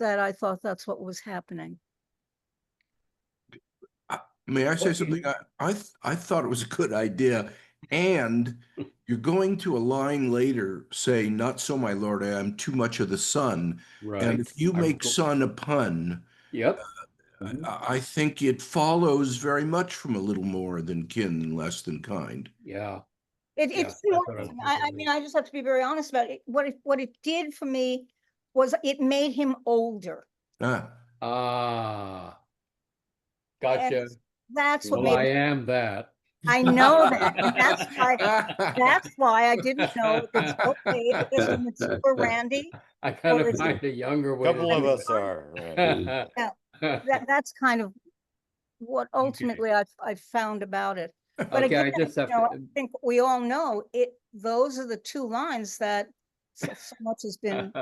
I thought that's what was happening. May I say something? I thought it was a good idea. And you're going to a line later say, "Not so, my lord, I am too much of the sun." Right. And if you make son a pun, yep. I think it follows very much from a little more than kin and less than kind. Yeah. It's more, I mean, I just have to be very honest about it. What it did for me was it made him older. Gotcha. And that's what well, made I am that. I know that. And that's why I didn't know if it's okay if it's a mature Randy. I gotta find a younger way. A couple of us are. Yeah, that's kind of what ultimately I found about it. But Okay, again, I just have I think we all know it. Those are the two lines that so much has been,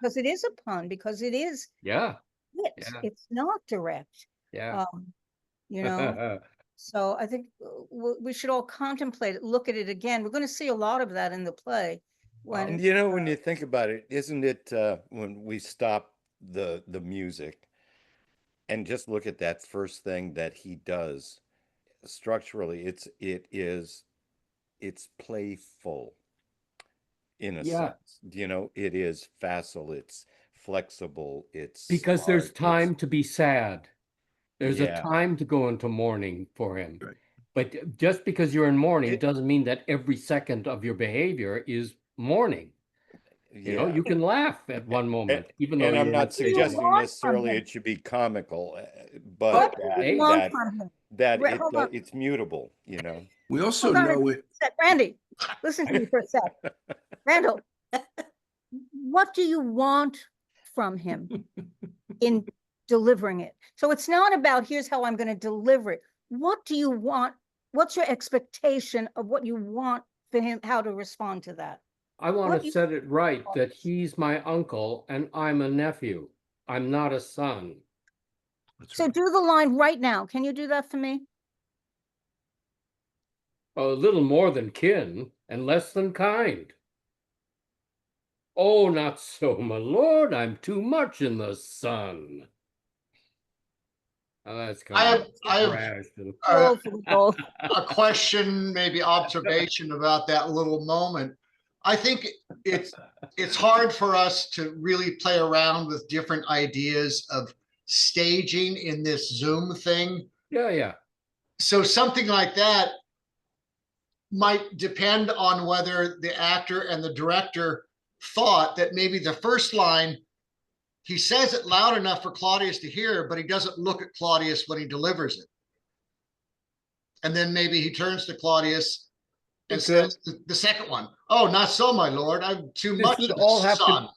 because it is a pun, because it is. Yeah. It's not direct. Yeah. You know. So I think we should all contemplate it, look at it again. We're going to see a lot of that in the play. And you know, when you think about it, isn't it when we stop the music and just look at that first thing that he does structurally, it's playful in a sense. You know, it is facile, it's flexible, it's because smart, there's time to be sad. There's a Yeah. time to go into mourning for him. Right. But just because you're in mourning doesn't mean that every second of your behavior is mourning. You know, you can laugh at one moment, even though And I'm you're not suggesting necessarily it should be comical, but it's mutable, you know. We also know it. Randy, listen to me for a sec. Randall, what do you want from him in delivering it? So it's not about here's how I'm going to deliver it. What do you want? What's your expectation of what you want for him, how to respond to that? I want to set it right that he's my uncle and I'm a nephew. I'm not a son. So do the line right now. Can you do that for me? A little more than kin and less than kind. Oh, not so, my lord. I'm too much in the sun. Oh, that's kind of rash. A question, maybe observation about that little moment. I think it's hard for us to really play around with different ideas of staging in this Zoom thing. Yeah. So something like that might depend on whether the actor and the director thought that maybe the first line, he says it loud enough for Claudius to hear, but he doesn't look at Claudius when he delivers it. And then maybe he turns to Claudius and says the second one, "Oh, not so, my lord. I'm too much of the sun."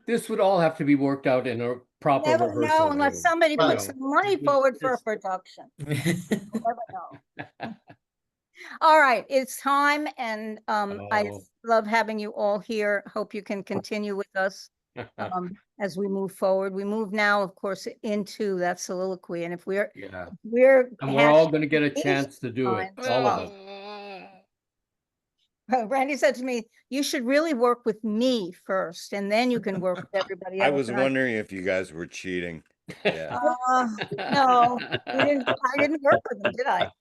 This would all have to be worked out in a proper Never rehearsal know unless room. somebody Right. puts some money forward for a production. Never know. All right, it's time, and I Oh. love having you all here. Hope you can continue with us as we move forward. We move now, of course, into that soliloquy, and if we're Yeah. we're And we're all having going to get a these chance to do it. lines, All of us. Randy said to me, "You should really work with me first, and then you can work with everybody else." I was And wondering if you guys were cheating. Yeah. no, I didn't work with him, did I?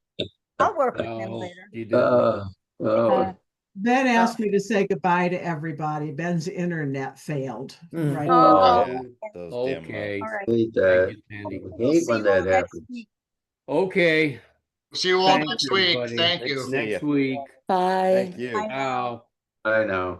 I'll work with him No, later. you didn't. Oh, Ben asked me to say goodbye to everybody. Ben's internet failed. Mm. Right. Oh, Yeah, those damn Okay. all right. hate Thank that. you, Sandy. I We'll hate see when you all that next happens. week. Okay. See you all Thanks, next week. everybody. Thank you. See Next ya. week. Bye. Thank you. Bye. Ciao. I know.